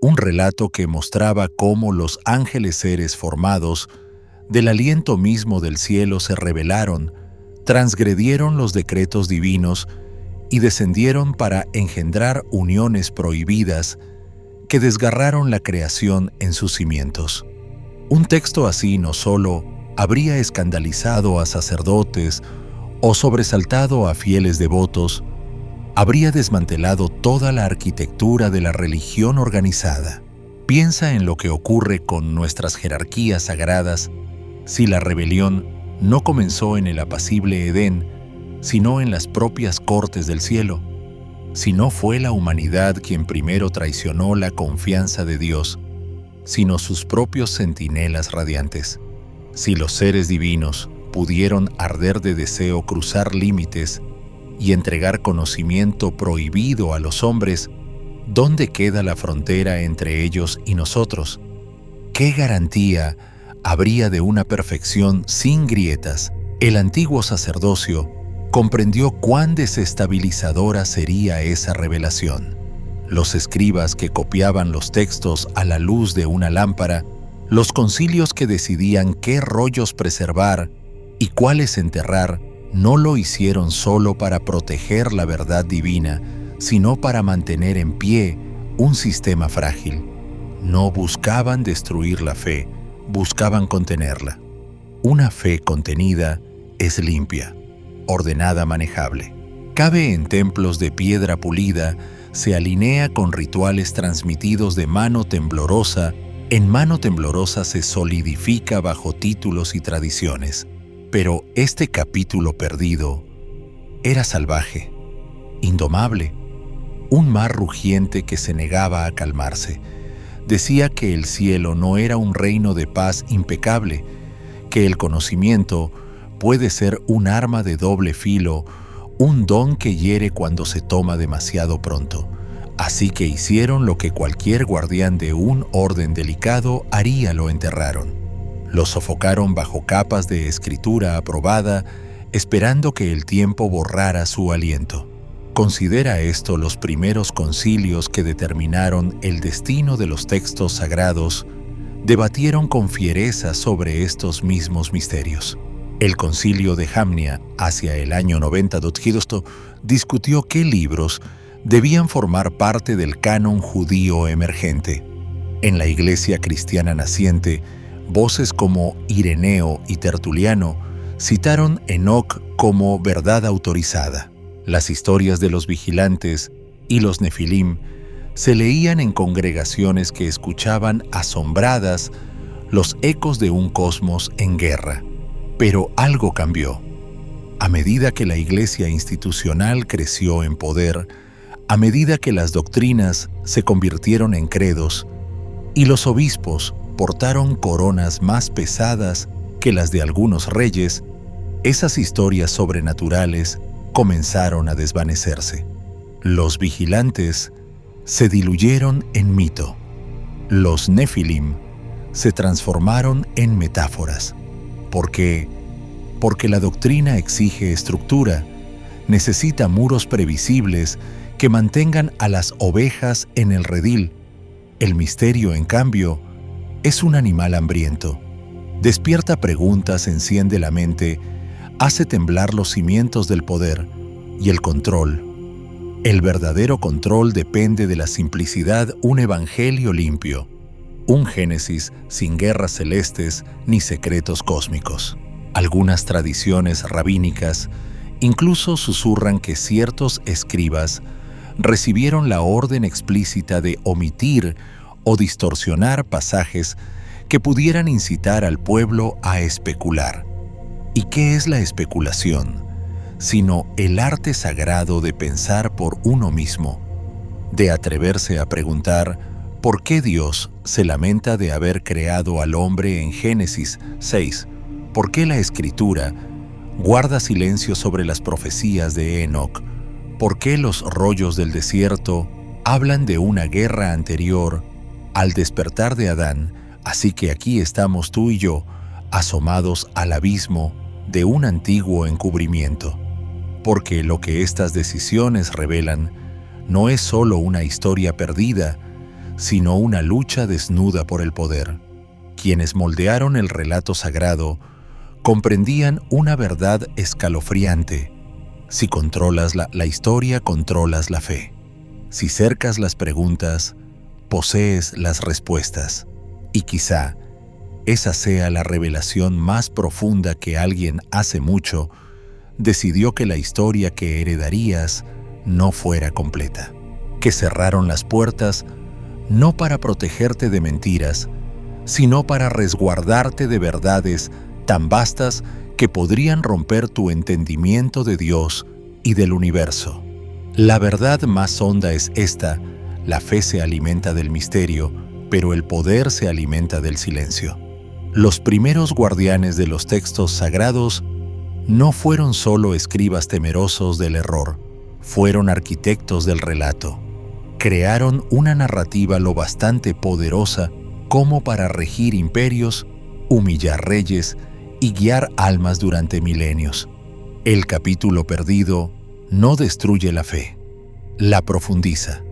Un relato que mostraba cómo los ángeles, seres formados del aliento mismo del cielo, se rebelaron, transgredieron los decretos divinos y descendieron para engendrar uniones prohibidas que desgarraron la creación en sus cimientos. Un texto así no solo habría escandalizado a sacerdotes o sobresaltado a fieles devotos, habría desmantelado toda la arquitectura de la religión organizada. Piensa en lo que ocurre con nuestras jerarquías sagradas si la rebelión no comenzó en el apacible Edén, sino en las propias cortes del cielo. Si no fue la humanidad quien primero traicionó la confianza de Dios, sino sus propios centinelas radiantes. Si los seres divinos pudieron arder de deseo cruzar límites y entregar conocimiento prohibido a los hombres, ¿dónde queda la frontera entre ellos y nosotros? ¿Qué garantía habría de una perfección sin grietas? El antiguo sacerdocio comprendió cuán desestabilizadora sería esa revelación. Los escribas que copiaban los textos a la luz de una lámpara, los concilios que decidían qué rollos preservar y cuáles enterrar, no lo hicieron solo para proteger la verdad divina, sino para mantener en pie un sistema frágil. No buscaban destruir la fe, buscaban contenerla. Una fe contenida es limpia, ordenada, manejable. Cabe en templos de piedra pulida, se alinea con rituales transmitidos de mano temblorosa. En mano temblorosa se solidifica bajo títulos y tradiciones. Pero este capítulo perdido era salvaje, indomable, un mar rugiente que se negaba a calmarse. Decía que el cielo no era un reino de paz impecable, que el conocimiento puede ser un arma de doble filo, un don que hiere cuando se toma demasiado pronto. Así que hicieron lo que cualquier guardián de un orden delicado haría: lo enterraron. Lo sofocaron bajo capas de escritura aprobada esperando que el tiempo borrara su aliento. Considera esto los primeros concilios que determinaron el destino de los textos sagrados, debatieron con fiereza sobre estos mismos misterios. El concilio de Jamnia, hacia el año 90 d.C., discutió qué libros debían formar parte del canon judío emergente. En la Iglesia cristiana naciente, voces como Ireneo y Tertuliano citaron Enoc como verdad autorizada. Las historias de los vigilantes y los nefilim se leían en congregaciones que escuchaban asombradas los ecos de un cosmos en guerra. Pero algo cambió. A medida que la Iglesia institucional creció en poder, a medida que las doctrinas se convirtieron en credos y los obispos portaron coronas más pesadas que las de algunos reyes, esas historias sobrenaturales comenzaron a desvanecerse. Los vigilantes se diluyeron en mito. Los nefilim se transformaron en metáforas. ¿Por qué? Porque la doctrina exige estructura, necesita muros previsibles que mantengan a las ovejas en el redil. El misterio, en cambio, es un animal hambriento. Despierta preguntas, enciende la mente, hace temblar los cimientos del poder y el control. El verdadero control depende de la simplicidad, un evangelio limpio, un Génesis sin guerras celestes ni secretos cósmicos. Algunas tradiciones rabínicas incluso susurran que ciertos escribas recibieron la orden explícita de omitir o distorsionar pasajes que pudieran incitar al pueblo a especular. ¿Y qué es la especulación? Sino el arte sagrado de pensar por uno mismo, de atreverse a preguntar por qué Dios se lamenta de haber creado al hombre en Génesis 6, por qué la Escritura guarda silencio sobre las profecías de Enoc, por qué los rollos del desierto hablan de una guerra anterior al despertar de Adán, así que aquí estamos tú y yo, asomados al abismo de un antiguo encubrimiento. Porque lo que estas decisiones revelan no es solo una historia perdida, sino una lucha desnuda por el poder. Quienes moldearon el relato sagrado comprendían una verdad escalofriante. Si controlas la historia, controlas la fe. Si cercas las preguntas, posees las respuestas. Y quizá esa sea la revelación más profunda que alguien hace mucho decidió que la historia que heredarías no fuera completa. Que cerraron las puertas no para protegerte de mentiras, sino para resguardarte de verdades tan vastas que podrían romper tu entendimiento de Dios y del universo. La verdad más honda es esta: la fe se alimenta del misterio, pero el poder se alimenta del silencio. Los primeros guardianes de los textos sagrados no fueron solo escribas temerosos del error, fueron arquitectos del relato. Crearon una narrativa lo bastante poderosa como para regir imperios, humillar reyes y guiar almas durante milenios. El capítulo perdido no destruye la fe, la profundiza.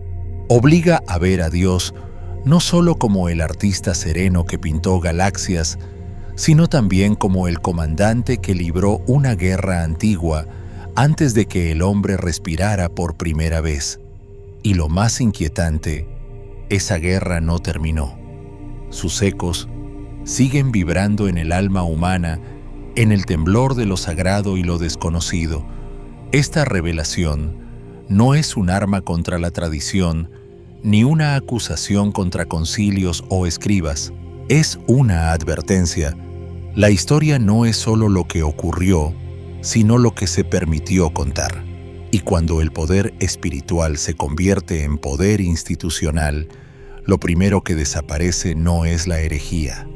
Obliga a ver a Dios no solo como el artista sereno que pintó galaxias, sino también como el comandante que libró una guerra antigua antes de que el hombre respirara por primera vez. Y lo más inquietante, esa guerra no terminó. Sus ecos siguen vibrando en el alma humana, en el temblor de lo sagrado y lo desconocido. Esta revelación no es un arma contra la tradición, ni una acusación contra concilios o escribas. Es una advertencia. La historia no es solo lo que ocurrió, sino lo que se permitió contar. Y cuando el poder espiritual se convierte en poder institucional, lo primero que desaparece no es la herejía,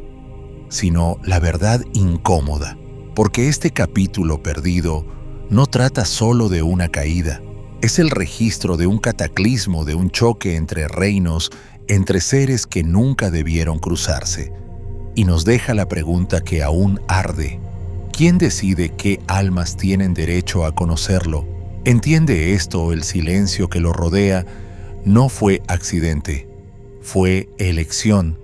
sino la verdad incómoda, porque este capítulo perdido no trata solo de una caída, es el registro de un cataclismo, de un choque entre reinos, entre seres que nunca debieron cruzarse, y nos deja la pregunta que aún arde: ¿Quién decide qué almas tienen derecho a conocerlo? ¿Entiende esto? El silencio que lo rodea no fue accidente, fue elección,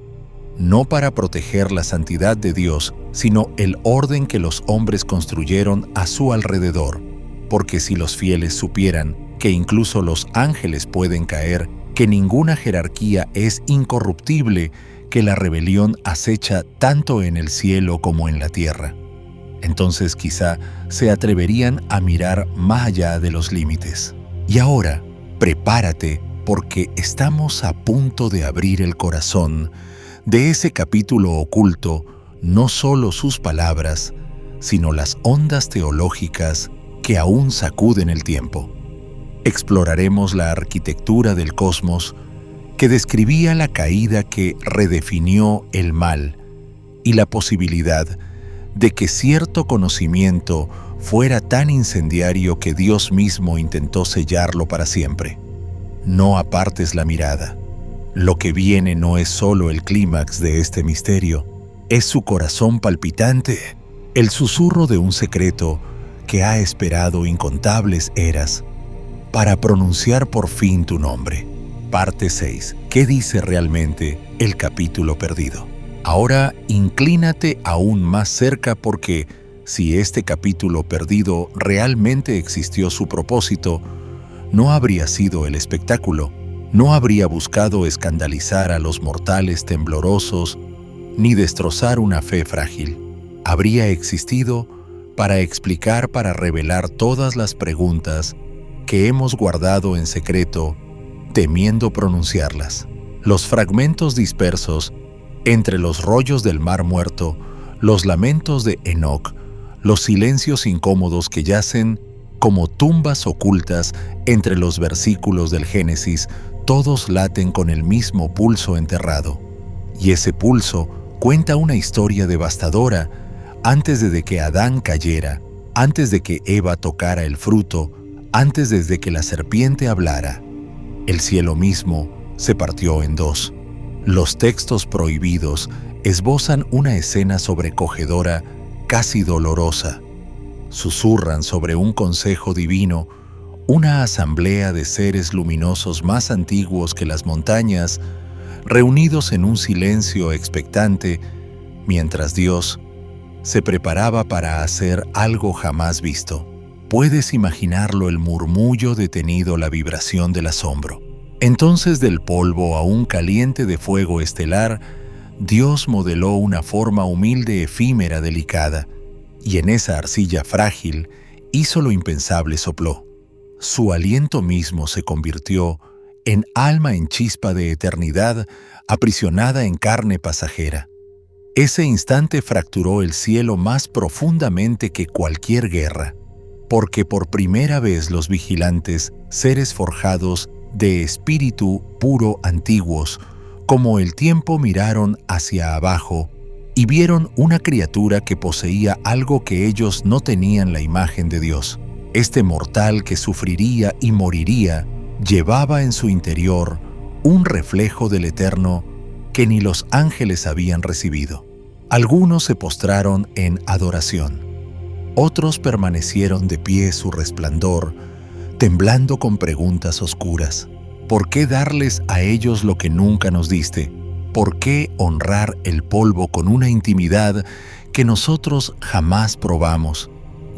no para proteger la santidad de Dios, sino el orden que los hombres construyeron a su alrededor. Porque si los fieles supieran que incluso los ángeles pueden caer, que ninguna jerarquía es incorruptible, que la rebelión acecha tanto en el cielo como en la tierra, entonces quizá se atreverían a mirar más allá de los límites. Y ahora, prepárate, porque estamos a punto de abrir el corazón de ese capítulo oculto, no solo sus palabras, sino las ondas teológicas que aún sacuden el tiempo. Exploraremos la arquitectura del cosmos que describía la caída que redefinió el mal y la posibilidad de que cierto conocimiento fuera tan incendiario que Dios mismo intentó sellarlo para siempre. No apartes la mirada. Lo que viene no es solo el clímax de este misterio, es su corazón palpitante, el susurro de un secreto que ha esperado incontables eras para pronunciar por fin tu nombre. Parte 6. ¿Qué dice realmente el capítulo perdido? Ahora inclínate aún más cerca, porque si este capítulo perdido realmente existió, su propósito no habría sido el espectáculo, no habría buscado escandalizar a los mortales temblorosos ni destrozar una fe frágil. Habría existido para explicar, para revelar todas las preguntas que hemos guardado en secreto, temiendo pronunciarlas. Los fragmentos dispersos entre los rollos del Mar Muerto, los lamentos de Enoc, los silencios incómodos que yacen como tumbas ocultas entre los versículos del Génesis, todos laten con el mismo pulso enterrado. Y ese pulso cuenta una historia devastadora. Antes de que Adán cayera, antes de que Eva tocara el fruto, antes de que la serpiente hablara, el cielo mismo se partió en dos. Los textos prohibidos esbozan una escena sobrecogedora, casi dolorosa. Susurran sobre un consejo divino, una asamblea de seres luminosos más antiguos que las montañas, reunidos en un silencio expectante, mientras Dios se preparaba para hacer algo jamás visto. Puedes imaginarlo, el murmullo detenido, la vibración del asombro. Entonces, del polvo aún caliente de fuego estelar, Dios modeló una forma humilde, efímera, delicada, y en esa arcilla frágil hizo lo impensable, sopló. Su aliento mismo se convirtió en alma, en chispa de eternidad, aprisionada en carne pasajera. Ese instante fracturó el cielo más profundamente que cualquier guerra, porque por primera vez los vigilantes, seres forjados de espíritu puro antiguos, como el tiempo, miraron hacia abajo y vieron una criatura que poseía algo que ellos no tenían: la imagen de Dios. Este mortal que sufriría y moriría llevaba en su interior un reflejo del Eterno que ni los ángeles habían recibido. Algunos se postraron en adoración, otros permanecieron de pie, su resplandor temblando con preguntas oscuras. ¿Por qué darles a ellos lo que nunca nos diste? ¿Por qué honrar el polvo con una intimidad que nosotros jamás probamos?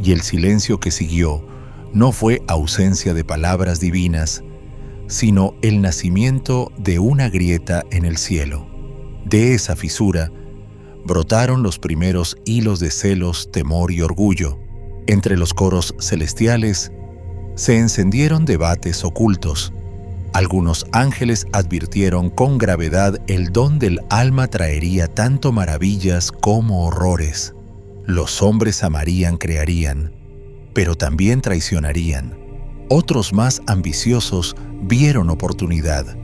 Y el silencio que siguió no fue ausencia de palabras divinas, sino el nacimiento de una grieta en el cielo. De esa fisura brotaron los primeros hilos de celos, temor y orgullo. Entre los coros celestiales se encendieron debates ocultos. Algunos ángeles advirtieron con gravedad: el don del alma traería tanto maravillas como horrores. Los hombres amarían, crearían, pero también traicionarían. Otros más ambiciosos vieron oportunidad.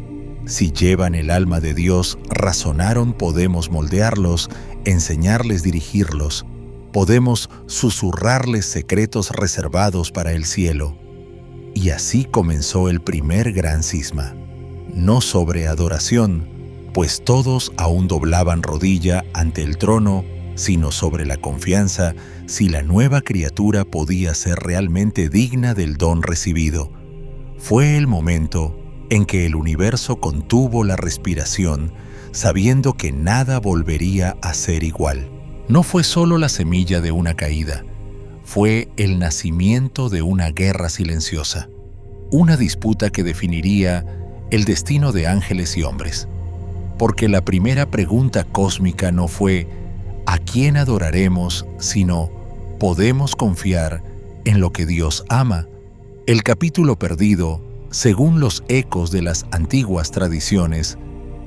Si llevan el alma de Dios, razonaron, podemos moldearlos, enseñarles, dirigirlos. Podemos susurrarles secretos reservados para el cielo. Y así comenzó el primer gran cisma. No sobre adoración, pues todos aún doblaban rodilla ante el trono, sino sobre la confianza si la nueva criatura podía ser realmente digna del don recibido. Fue el momento en que el universo contuvo la respiración, sabiendo que nada volvería a ser igual. No fue solo la semilla de una caída, fue el nacimiento de una guerra silenciosa, una disputa que definiría el destino de ángeles y hombres. Porque la primera pregunta cósmica no fue ¿a quién adoraremos?, sino ¿podemos confiar en lo que Dios ama? El capítulo perdido, según los ecos de las antiguas tradiciones,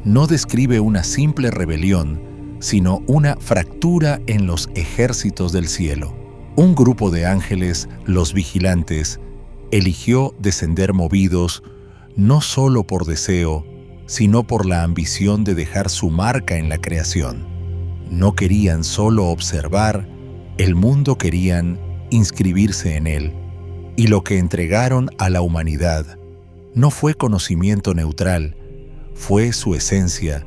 no describe una simple rebelión, sino una fractura en los ejércitos del cielo. Un grupo de ángeles, los vigilantes, eligió descender movidos no solo por deseo, sino por la ambición de dejar su marca en la creación. No querían solo observar el mundo, querían inscribirse en él. Y lo que entregaron a la humanidad no fue conocimiento neutral, fue su esencia,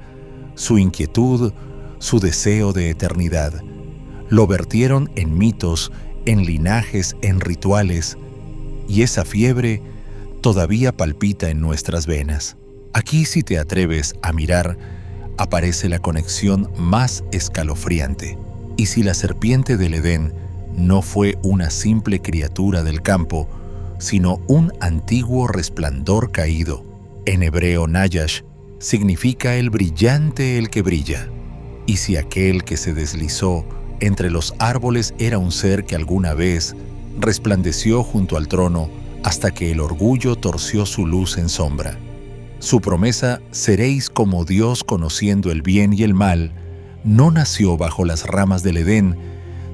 su inquietud, su deseo de eternidad. Lo vertieron en mitos, en linajes, en rituales, y esa fiebre todavía palpita en nuestras venas. Aquí, si te atreves a mirar, aparece la conexión más escalofriante. Y si la serpiente del Edén no fue una simple criatura del campo, sino un antiguo resplandor caído. En hebreo, Nayash significa el brillante, el que brilla. Y si aquel que se deslizó entre los árboles era un ser que alguna vez resplandeció junto al trono hasta que el orgullo torció su luz en sombra. Su promesa, seréis como Dios conociendo el bien y el mal, no nació bajo las ramas del Edén,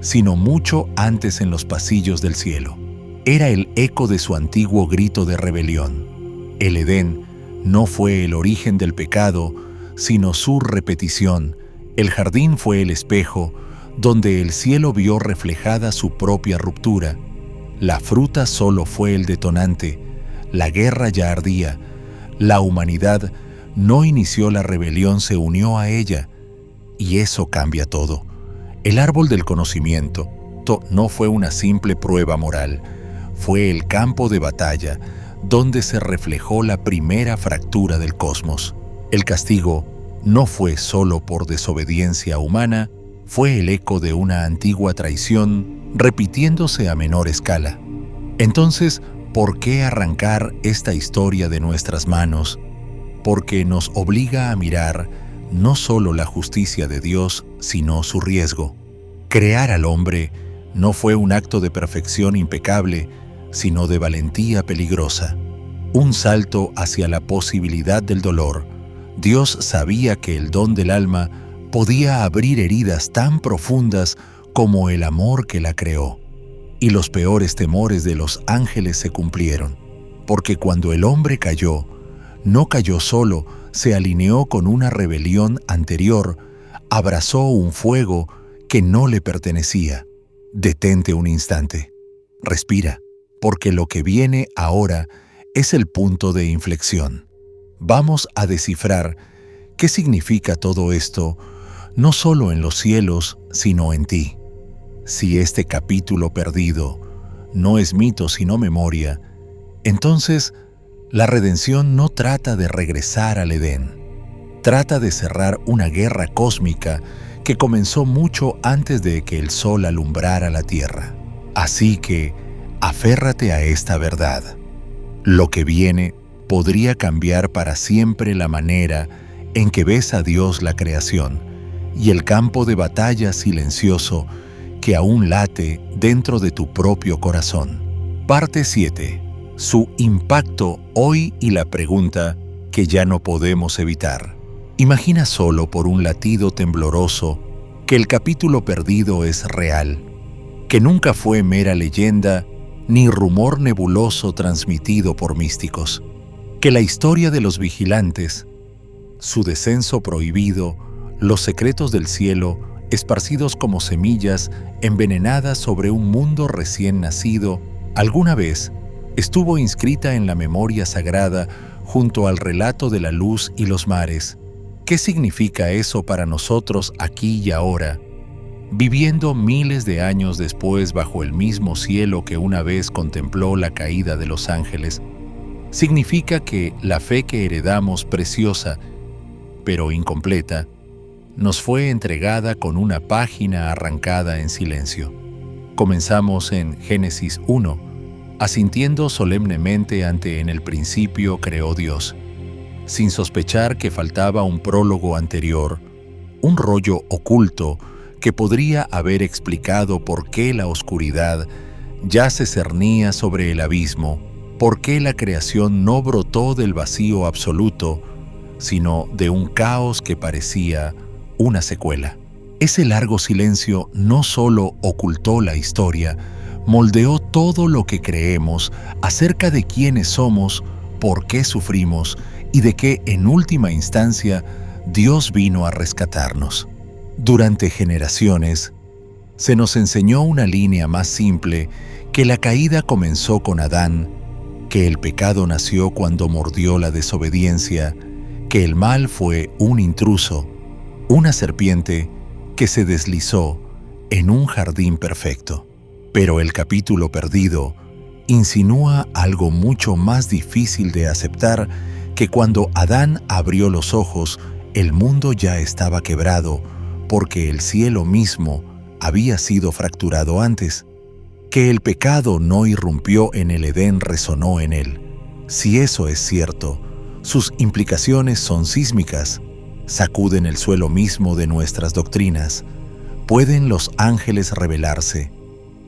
sino mucho antes en los pasillos del cielo. Era el eco de su antiguo grito de rebelión. El Edén no fue el origen del pecado, sino su repetición. El jardín fue el espejo, donde el cielo vio reflejada su propia ruptura. La fruta solo fue el detonante. La guerra ya ardía. La humanidad no inició la rebelión, se unió a ella. Y eso cambia todo. El árbol del conocimiento no fue una simple prueba moral. Fue el campo de batalla donde se reflejó la primera fractura del cosmos. El castigo no fue solo por desobediencia humana, fue el eco de una antigua traición repitiéndose a menor escala. Entonces, ¿por qué arrancar esta historia de nuestras manos? Porque nos obliga a mirar no solo la justicia de Dios, sino su riesgo. Crear al hombre no fue un acto de perfección impecable, sino de valentía peligrosa. Un salto hacia la posibilidad del dolor. Dios sabía que el don del alma podía abrir heridas tan profundas como el amor que la creó. Y los peores temores de los ángeles se cumplieron, porque cuando el hombre cayó, no cayó solo, se alineó con una rebelión anterior, abrazó un fuego que no le pertenecía. Detente un instante, respira, porque lo que viene ahora es el punto de inflexión. Vamos a descifrar qué significa todo esto, no solo en los cielos, sino en ti. Si este capítulo perdido no es mito sino memoria, entonces la redención no trata de regresar al Edén. Trata de cerrar una guerra cósmica que comenzó mucho antes de que el sol alumbrara la tierra. Así que, aférrate a esta verdad. Lo que viene podría cambiar para siempre la manera en que ves a Dios, la creación, y el campo de batalla silencioso que aún late dentro de tu propio corazón. Parte 7. Su impacto hoy y la pregunta que ya no podemos evitar. Imagina solo por un latido tembloroso que el capítulo perdido es real, que nunca fue mera leyenda ni rumor nebuloso transmitido por místicos, que la historia de los vigilantes, su descenso prohibido, los secretos del cielo, esparcidos como semillas envenenadas sobre un mundo recién nacido, alguna vez estuvo inscrita en la memoria sagrada junto al relato de la luz y los mares. ¿Qué significa eso para nosotros aquí y ahora? viviendo miles de años después bajo el mismo cielo que una vez contempló la caída de los ángeles, significa que la fe que heredamos preciosa, pero incompleta, nos fue entregada con una página arrancada en silencio. Comenzamos en Génesis 1, asintiendo solemnemente ante "en el principio creó Dios", sin sospechar que faltaba un prólogo anterior, un rollo oculto que podría haber explicado por qué la oscuridad ya se cernía sobre el abismo, por qué la creación no brotó del vacío absoluto, sino de un caos que parecía una secuela. Ese largo silencio no solo ocultó la historia, moldeó todo lo que creemos acerca de quiénes somos, por qué sufrimos y de qué, en última instancia, Dios vino a rescatarnos. Durante generaciones, se nos enseñó una línea más simple, que la caída comenzó con Adán, que el pecado nació cuando mordió la desobediencia, que el mal fue un intruso, una serpiente que se deslizó en un jardín perfecto. Pero el capítulo perdido insinúa algo mucho más difícil de aceptar, que cuando Adán abrió los ojos, el mundo ya estaba quebrado, porque el cielo mismo había sido fracturado antes. Que el pecado no irrumpió en el Edén resonó en él. Si eso es cierto, sus implicaciones son sísmicas, sacuden el suelo mismo de nuestras doctrinas. ¿Pueden los ángeles rebelarse?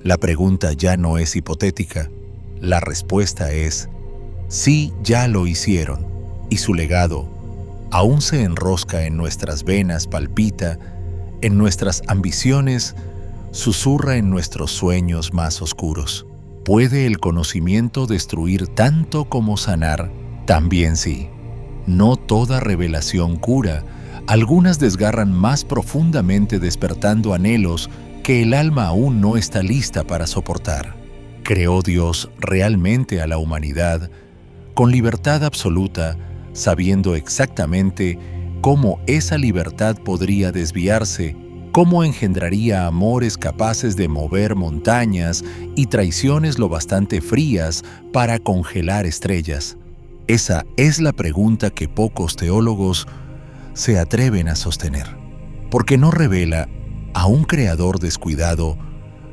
La pregunta ya no es hipotética. La respuesta es: sí, ya lo hicieron, y su legado aún se enrosca en nuestras venas, palpita en nuestras ambiciones, susurra en nuestros sueños más oscuros. ¿Puede el conocimiento destruir tanto como sanar? También sí. No toda revelación cura. Algunas desgarran más profundamente, despertando anhelos que el alma aún no está lista para soportar. ¿Creó Dios realmente a la humanidad con libertad absoluta, sabiendo exactamente cómo esa libertad podría desviarse, cómo engendraría amores capaces de mover montañas y traiciones lo bastante frías para congelar estrellas? Esa es la pregunta que pocos teólogos se atreven a sostener, porque no revela a un creador descuidado,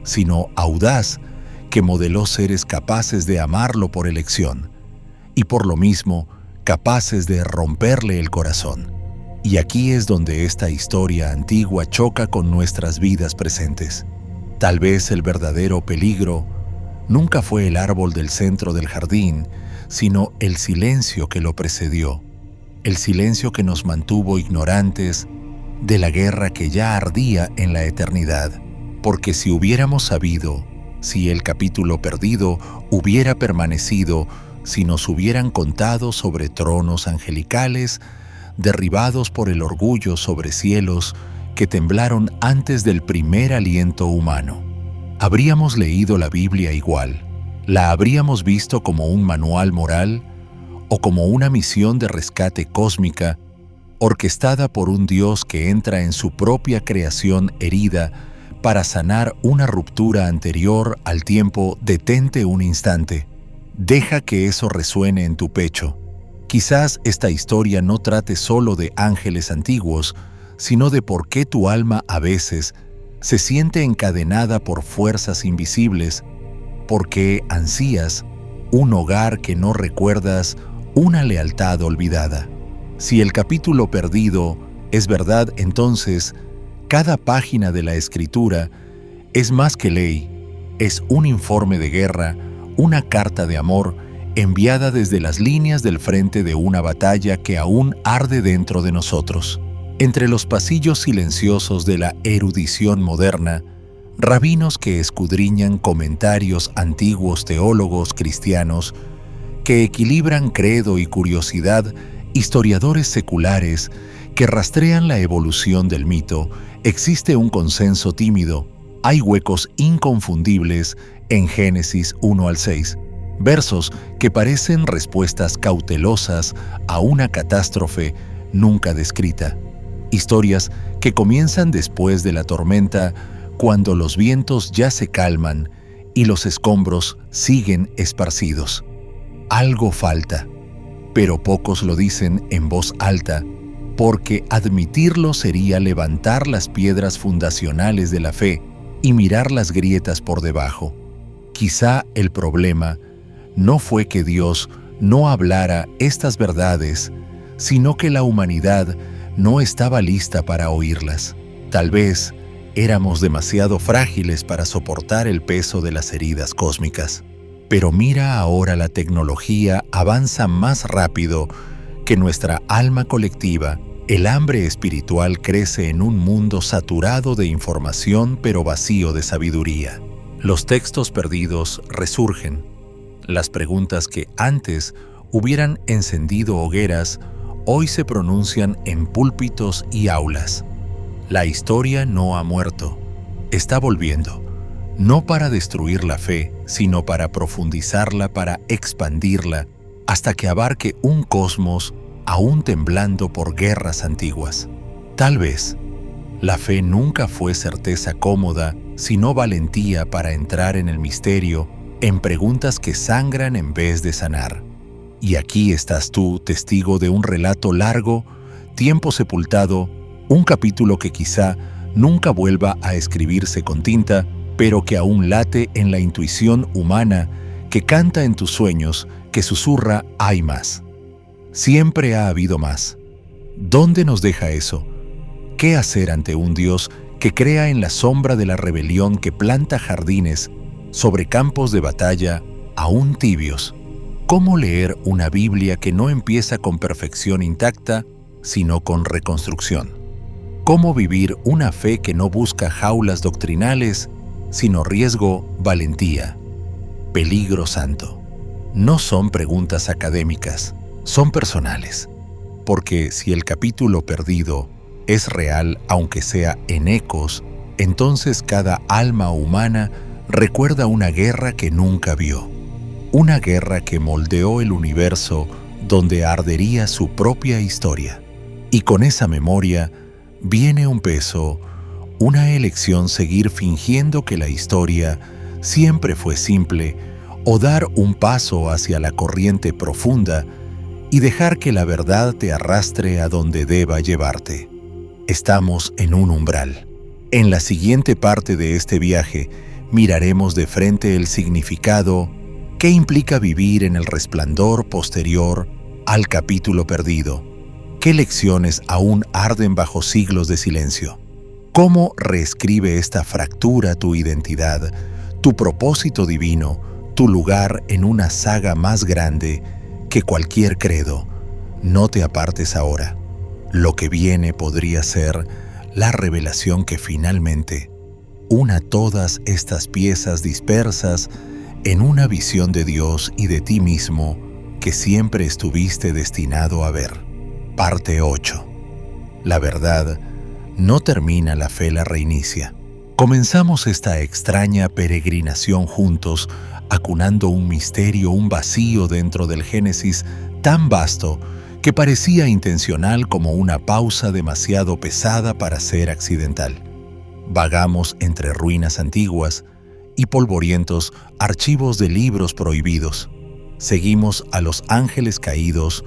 sino audaz, que modeló seres capaces de amarlo por elección, y por lo mismo capaces de romperle el corazón. Y aquí es donde esta historia antigua choca con nuestras vidas presentes. Tal vez el verdadero peligro nunca fue el árbol del centro del jardín, sino el silencio que lo precedió, el silencio que nos mantuvo ignorantes de la guerra que ya ardía en la eternidad. Porque si hubiéramos sabido, si el capítulo perdido hubiera permanecido, si nos hubieran contado sobre tronos angelicales, derribados por el orgullo, sobre cielos que temblaron antes del primer aliento humano, habríamos leído la Biblia igual. ¿La habríamos visto como un manual moral o como una misión de rescate cósmica, orquestada por un Dios que entra en su propia creación herida para sanar una ruptura anterior al tiempo? Detente un instante. Deja que eso resuene en tu pecho. Quizás esta historia no trate solo de ángeles antiguos, sino de por qué tu alma a veces se siente encadenada por fuerzas invisibles, por qué ansías un hogar que no recuerdas, una lealtad olvidada. Si el capítulo perdido es verdad, entonces cada página de la Escritura es más que ley, es un informe de guerra, una carta de amor enviada desde las líneas del frente de una batalla que aún arde dentro de nosotros. Entre los pasillos silenciosos de la erudición moderna, rabinos que escudriñan comentarios antiguos, teólogos cristianos que equilibran credo y curiosidad, historiadores seculares que rastrean la evolución del mito, existe un consenso tímido. Hay huecos inconfundibles en Génesis 1 al 6, versos que parecen respuestas cautelosas a una catástrofe nunca descrita, historias que comienzan después de la tormenta, cuando los vientos ya se calman y los escombros siguen esparcidos. Algo falta, pero pocos lo dicen en voz alta, porque admitirlo sería levantar las piedras fundacionales de la fe y mirar las grietas por debajo. Quizá el problema no fue que Dios no hablara estas verdades, sino que la humanidad no estaba lista para oírlas. Tal vez éramos demasiado frágiles para soportar el peso de las heridas cósmicas. Pero mira ahora, la tecnología avanza más rápido que nuestra alma colectiva. El hambre espiritual crece en un mundo saturado de información pero vacío de sabiduría. Los textos perdidos resurgen. Las preguntas que antes hubieran encendido hogueras, hoy se pronuncian en púlpitos y aulas. La historia no ha muerto, está volviendo, no para destruir la fe, sino para profundizarla, para expandirla, hasta que abarque un cosmos aún temblando por guerras antiguas. Tal vez, la fe nunca fue certeza cómoda, sino valentía para entrar en el misterio, en preguntas que sangran en vez de sanar. Y aquí estás tú, testigo de un relato largo, tiempo sepultado, un capítulo que quizá nunca vuelva a escribirse con tinta, pero que aún late en la intuición humana, que canta en tus sueños, que susurra: hay más. Siempre ha habido más. ¿Dónde nos deja eso? ¿Qué hacer ante un Dios que crea en la sombra de la rebelión, que planta jardines sobre campos de batalla aún tibios? ¿Cómo leer una Biblia que no empieza con perfección intacta, sino con reconstrucción? ¿Cómo vivir una fe que no busca jaulas doctrinales, sino riesgo, valentía, peligro santo? No son preguntas académicas, son personales. Porque si el capítulo perdido es real, aunque sea en ecos, entonces cada alma humana recuerda una guerra que nunca vio. Una guerra que moldeó el universo, donde ardería su propia historia. Y con esa memoria viene un peso, una elección: seguir fingiendo que la historia siempre fue simple, o dar un paso hacia la corriente profunda y dejar que la verdad te arrastre a donde deba llevarte. Estamos en un umbral. En la siguiente parte de este viaje miraremos de frente el significado. ¿Qué implica vivir en el resplandor posterior al capítulo perdido? ¿Qué lecciones aún arden bajo siglos de silencio? ¿Cómo reescribe esta fractura tu identidad, tu propósito divino, tu lugar en una saga más grande que cualquier credo? No te apartes ahora. Lo que viene podría ser la revelación que finalmente una todas estas piezas dispersas en una visión de Dios y de ti mismo que siempre estuviste destinado a ver. Parte 8. La verdad no termina, la fe la reinicia. Comenzamos esta extraña peregrinación juntos, acunando un misterio, un vacío dentro del Génesis tan vasto que parecía intencional, como una pausa demasiado pesada para ser accidental. Vagamos entre ruinas antiguas y polvorientos archivos de libros prohibidos. Seguimos a los ángeles caídos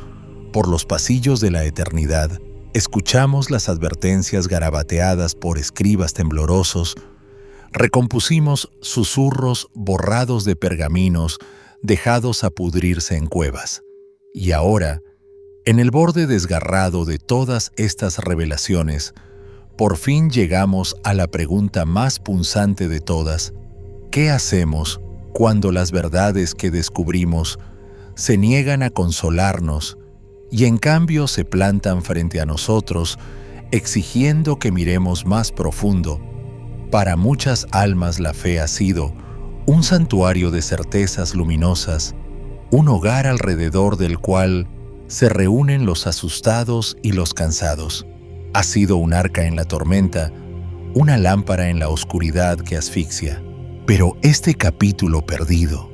por los pasillos de la eternidad. Escuchamos las advertencias garabateadas por escribas temblorosos. Recompusimos susurros borrados de pergaminos dejados a pudrirse en cuevas. Y ahora, en el borde desgarrado de todas estas revelaciones, por fin llegamos a la pregunta más punzante de todas: ¿qué hacemos cuando las verdades que descubrimos se niegan a consolarnos y en cambio se plantan frente a nosotros, exigiendo que miremos más profundo? Para muchas almas la fe ha sido un santuario de certezas luminosas, un hogar alrededor del cual se reúnen los asustados y los cansados. Ha sido un arca en la tormenta, una lámpara en la oscuridad que asfixia. Pero este capítulo perdido,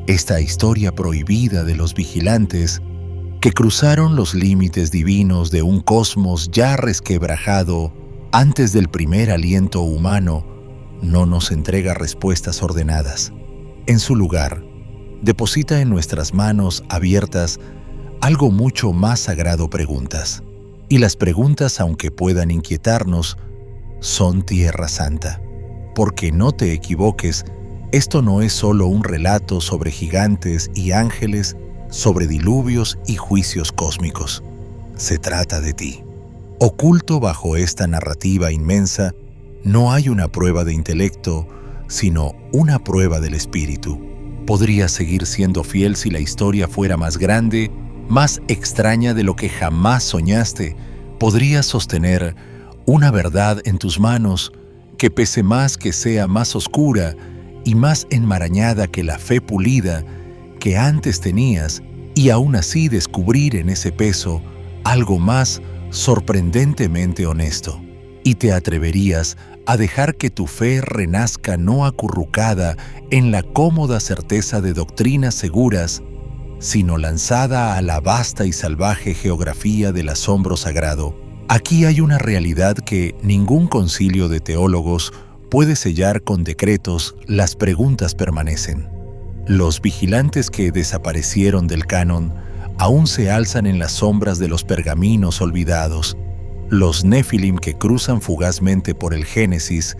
esta historia prohibida de los vigilantes que cruzaron los límites divinos de un cosmos ya resquebrajado antes del primer aliento humano, no nos entrega respuestas ordenadas. En su lugar, deposita en nuestras manos abiertas algo mucho más sagrado: preguntas. Y las preguntas, aunque puedan inquietarnos, son tierra santa. Porque no te equivoques, esto no es solo un relato sobre gigantes y ángeles, sobre diluvios y juicios cósmicos. Se trata de ti. Oculto bajo esta narrativa inmensa, no hay una prueba de intelecto, sino una prueba del espíritu. Podrías seguir siendo fiel si la historia fuera más grande, más extraña de lo que jamás soñaste. Podrías sostener una verdad en tus manos que pese más, que sea más oscura y más enmarañada que la fe pulida que antes tenías, y aún así descubrir en ese peso algo más sorprendentemente honesto. Y te atreverías a dejar que tu fe renazca no acurrucada en la cómoda certeza de doctrinas seguras, sino lanzada a la vasta y salvaje geografía del asombro sagrado. Aquí hay una realidad que ningún concilio de teólogos puede sellar con decretos: las preguntas permanecen. Los vigilantes que desaparecieron del canon aún se alzan en las sombras de los pergaminos olvidados. Los Nefilim que cruzan fugazmente por el Génesis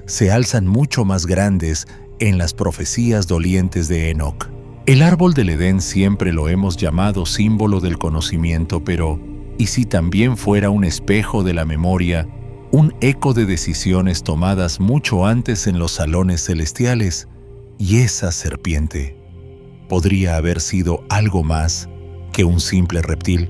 se alzan mucho más grandes en las profecías dolientes de Enoc. El árbol del Edén siempre lo hemos llamado símbolo del conocimiento, pero ¿y si también fuera un espejo de la memoria, un eco de decisiones tomadas mucho antes en los salones celestiales? Y esa serpiente podría haber sido algo más que un simple reptil.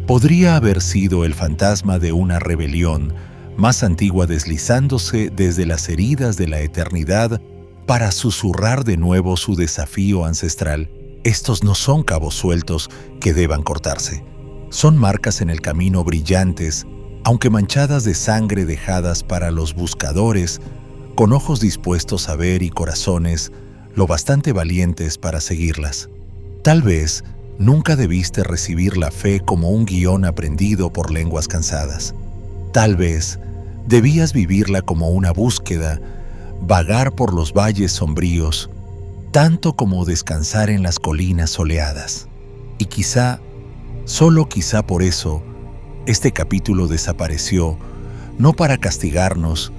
Podría haber sido el fantasma de una rebelión más antigua deslizándose desde las heridas de la eternidad para susurrar de nuevo su desafío ancestral. Estos no son cabos sueltos que deban cortarse. Son marcas en el camino brillantes, aunque manchadas de sangre, dejadas para los buscadores, con ojos dispuestos a ver y corazones lo bastante valientes para seguirlas. Tal vez nunca debiste recibir la fe como un guión aprendido por lenguas cansadas. Tal vez debías vivirla como una búsqueda, vagar por los valles sombríos, tanto como descansar en las colinas soleadas. Y quizá, solo quizá por eso, este capítulo desapareció, no para castigarnos,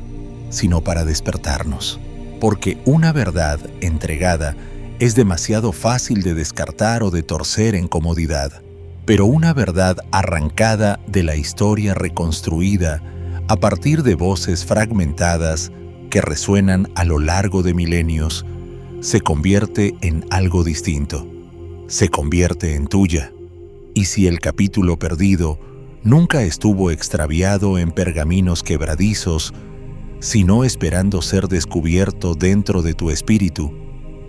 sino para despertarnos. Porque una verdad entregada es demasiado fácil de descartar o de torcer en comodidad. Pero una verdad arrancada de la historia reconstruida a partir de voces fragmentadas que resuenan a lo largo de milenios, se convierte en algo distinto. Se convierte en tuya. Y si el capítulo perdido nunca estuvo extraviado en pergaminos quebradizos, sino esperando ser descubierto dentro de tu espíritu,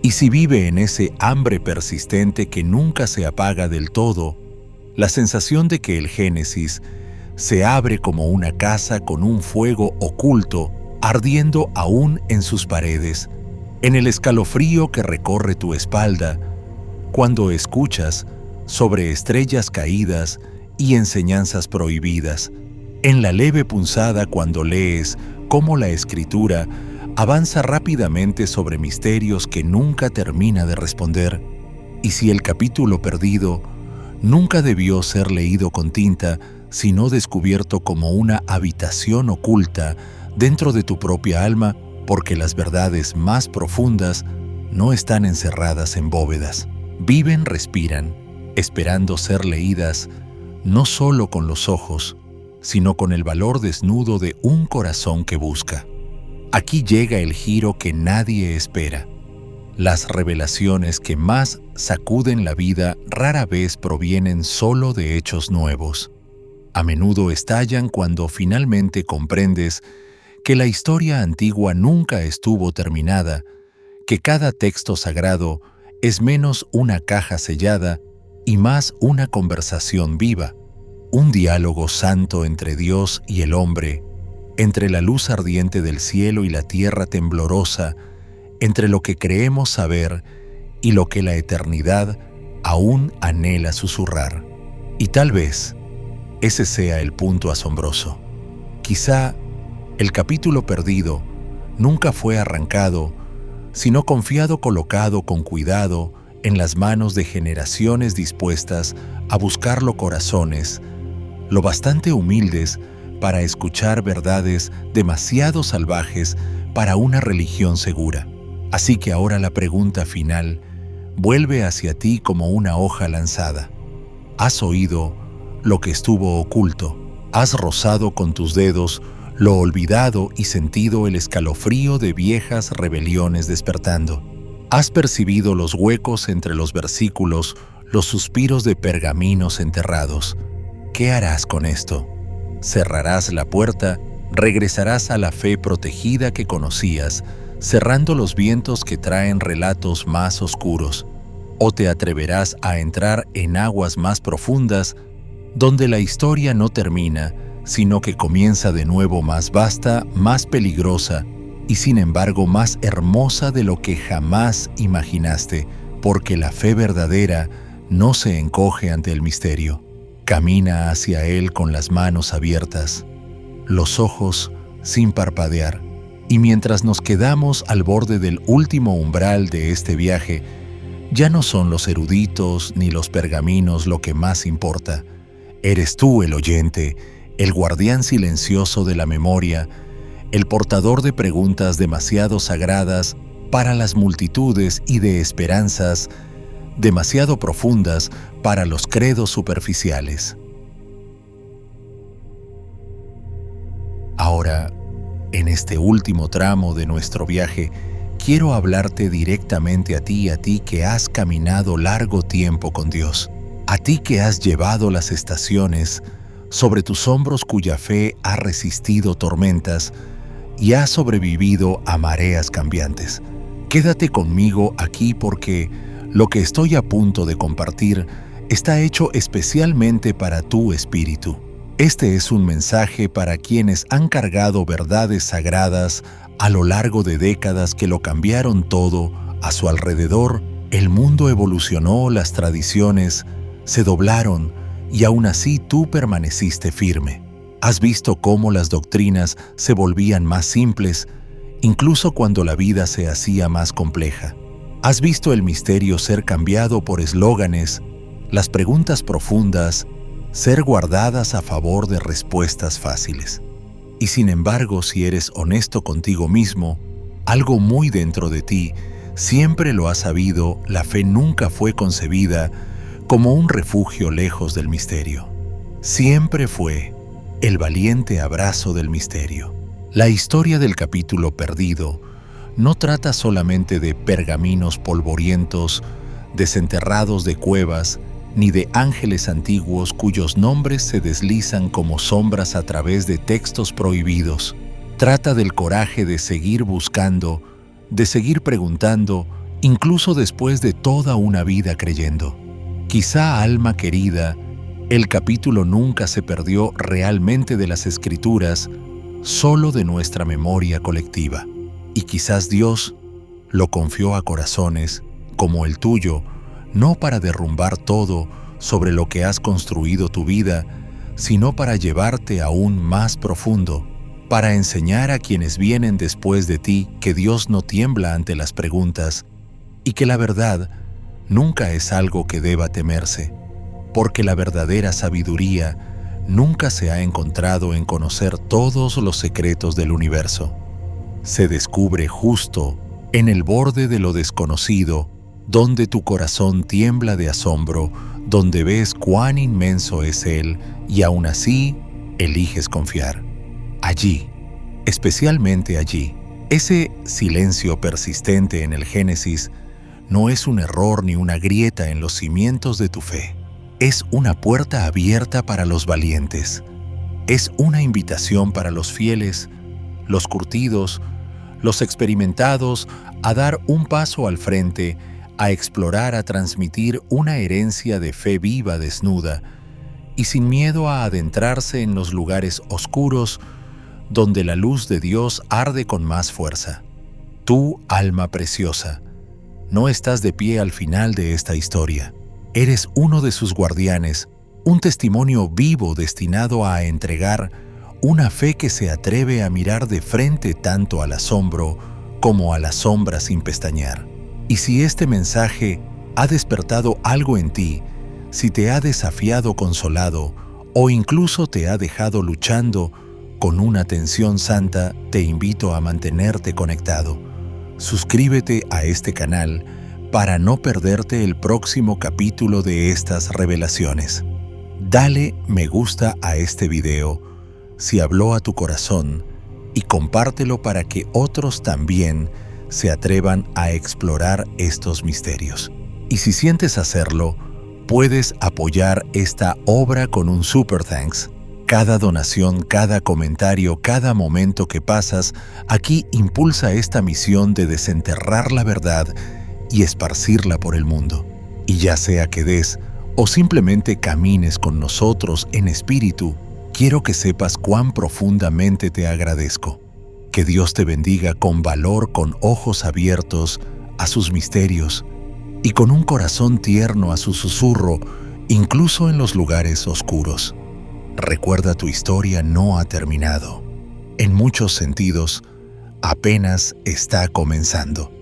y si vive en ese hambre persistente que nunca se apaga del todo, la sensación de que el Génesis se abre como una casa con un fuego oculto ardiendo aún en sus paredes, en el escalofrío que recorre tu espalda cuando escuchas sobre estrellas caídas y enseñanzas prohibidas, en la leve punzada cuando lees cómo la Escritura avanza rápidamente sobre misterios que nunca termina de responder. Y si el capítulo perdido nunca debió ser leído con tinta, sino descubierto como una habitación oculta dentro de tu propia alma, porque las verdades más profundas no están encerradas en bóvedas. Viven, respiran, esperando ser leídas, no solo con los ojos, sino con el valor desnudo de un corazón que busca. Aquí llega el giro que nadie espera. Las revelaciones que más sacuden la vida rara vez provienen solo de hechos nuevos. A menudo estallan cuando finalmente comprendes que la historia antigua nunca estuvo terminada, que cada texto sagrado es menos una caja sellada y más una conversación viva, un diálogo santo entre Dios y el hombre, entre la luz ardiente del cielo y la tierra temblorosa, entre lo que creemos saber y lo que la eternidad aún anhela susurrar. Y tal vez ese sea el punto asombroso. Quizá el capítulo perdido nunca fue arrancado, sino confiado, colocado con cuidado en las manos de generaciones dispuestas a buscarlo, corazones lo bastante humildes para escuchar verdades demasiado salvajes para una religión segura. Así que ahora la pregunta final vuelve hacia ti como una hoja lanzada. ¿Has oído lo que estuvo oculto? ¿Has rozado con tus dedos lo olvidado y sentido el escalofrío de viejas rebeliones despertando? ¿Has percibido los huecos entre los versículos, los suspiros de pergaminos enterrados? ¿Qué harás con esto? ¿Cerrarás la puerta? ¿Regresarás a la fe protegida que conocías, cerrando los vientos que traen relatos más oscuros? ¿O te atreverás a entrar en aguas más profundas, donde la historia no termina, sino que comienza de nuevo, más vasta, más peligrosa y sin embargo más hermosa de lo que jamás imaginaste, porque la fe verdadera no se encoge ante el misterio. Camina hacia él con las manos abiertas, los ojos sin parpadear, y mientras nos quedamos al borde del último umbral de este viaje, ya no son los eruditos ni los pergaminos lo que más importa. Eres tú el oyente, el guardián silencioso de la memoria, el portador de preguntas demasiado sagradas para las multitudes y de esperanzas demasiado profundas para los credos superficiales. Ahora, en este último tramo de nuestro viaje, quiero hablarte directamente a ti que has caminado largo tiempo con Dios, a ti que has llevado las estaciones sobre tus hombros, cuya fe ha resistido tormentas y ha sobrevivido a mareas cambiantes. Quédate conmigo aquí porque lo que estoy a punto de compartir está hecho especialmente para tu espíritu. Este es un mensaje para quienes han cargado verdades sagradas a lo largo de décadas que lo cambiaron todo a su alrededor. El mundo evolucionó, las tradiciones se doblaron y aún así tú permaneciste firme. Has visto cómo las doctrinas se volvían más simples, incluso cuando la vida se hacía más compleja. Has visto el misterio ser cambiado por eslóganes, las preguntas profundas ser guardadas a favor de respuestas fáciles. Y sin embargo, si eres honesto contigo mismo, algo muy dentro de ti siempre lo has sabido: la fe nunca fue concebida como un refugio lejos del misterio. Siempre fue el valiente abrazo del misterio. La historia del capítulo perdido no trata solamente de pergaminos polvorientos, desenterrados de cuevas, ni de ángeles antiguos cuyos nombres se deslizan como sombras a través de textos prohibidos. Trata del coraje de seguir buscando, de seguir preguntando, incluso después de toda una vida creyendo. Quizá, alma querida, el capítulo nunca se perdió realmente de las Escrituras, solo de nuestra memoria colectiva. Y quizás Dios lo confió a corazones como el tuyo, no para derrumbar todo sobre lo que has construido tu vida, sino para llevarte aún más profundo, para enseñar a quienes vienen después de ti que Dios no tiembla ante las preguntas y que la verdad nunca es algo que deba temerse, porque la verdadera sabiduría nunca se ha encontrado en conocer todos los secretos del universo. Se descubre justo en el borde de lo desconocido, donde tu corazón tiembla de asombro, donde ves cuán inmenso es Él y aún así eliges confiar. Allí, especialmente allí, ese silencio persistente en el Génesis no es un error ni una grieta en los cimientos de tu fe. Es una puerta abierta para los valientes. Es una invitación para los fieles, los curtidos, los experimentados, a dar un paso al frente, a explorar, a transmitir una herencia de fe viva, desnuda, y sin miedo a adentrarse en los lugares oscuros donde la luz de Dios arde con más fuerza. Tú, alma preciosa, no estás de pie al final de esta historia. Eres uno de sus guardianes, un testimonio vivo destinado a entregar una fe que se atreve a mirar de frente tanto al asombro como a la sombra sin pestañear. Y si este mensaje ha despertado algo en ti, si te ha desafiado, consolado o incluso te ha dejado luchando con una tensión santa, te invito a mantenerte conectado. Suscríbete a este canal para no perderte el próximo capítulo de estas revelaciones. Dale me gusta a este video si habló a tu corazón y compártelo para que otros también se atrevan a explorar estos misterios. Y si sientes hacerlo, puedes apoyar esta obra con un super thanks. Cada donación, cada comentario, cada momento que pasas aquí impulsa esta misión de desenterrar la verdad y esparcirla por el mundo. Y ya sea que des o simplemente camines con nosotros en espíritu, quiero que sepas cuán profundamente te agradezco. Que Dios te bendiga con valor, con ojos abiertos a sus misterios y con un corazón tierno a su susurro, incluso en los lugares oscuros. Recuerda, tu historia no ha terminado. En muchos sentidos, apenas está comenzando.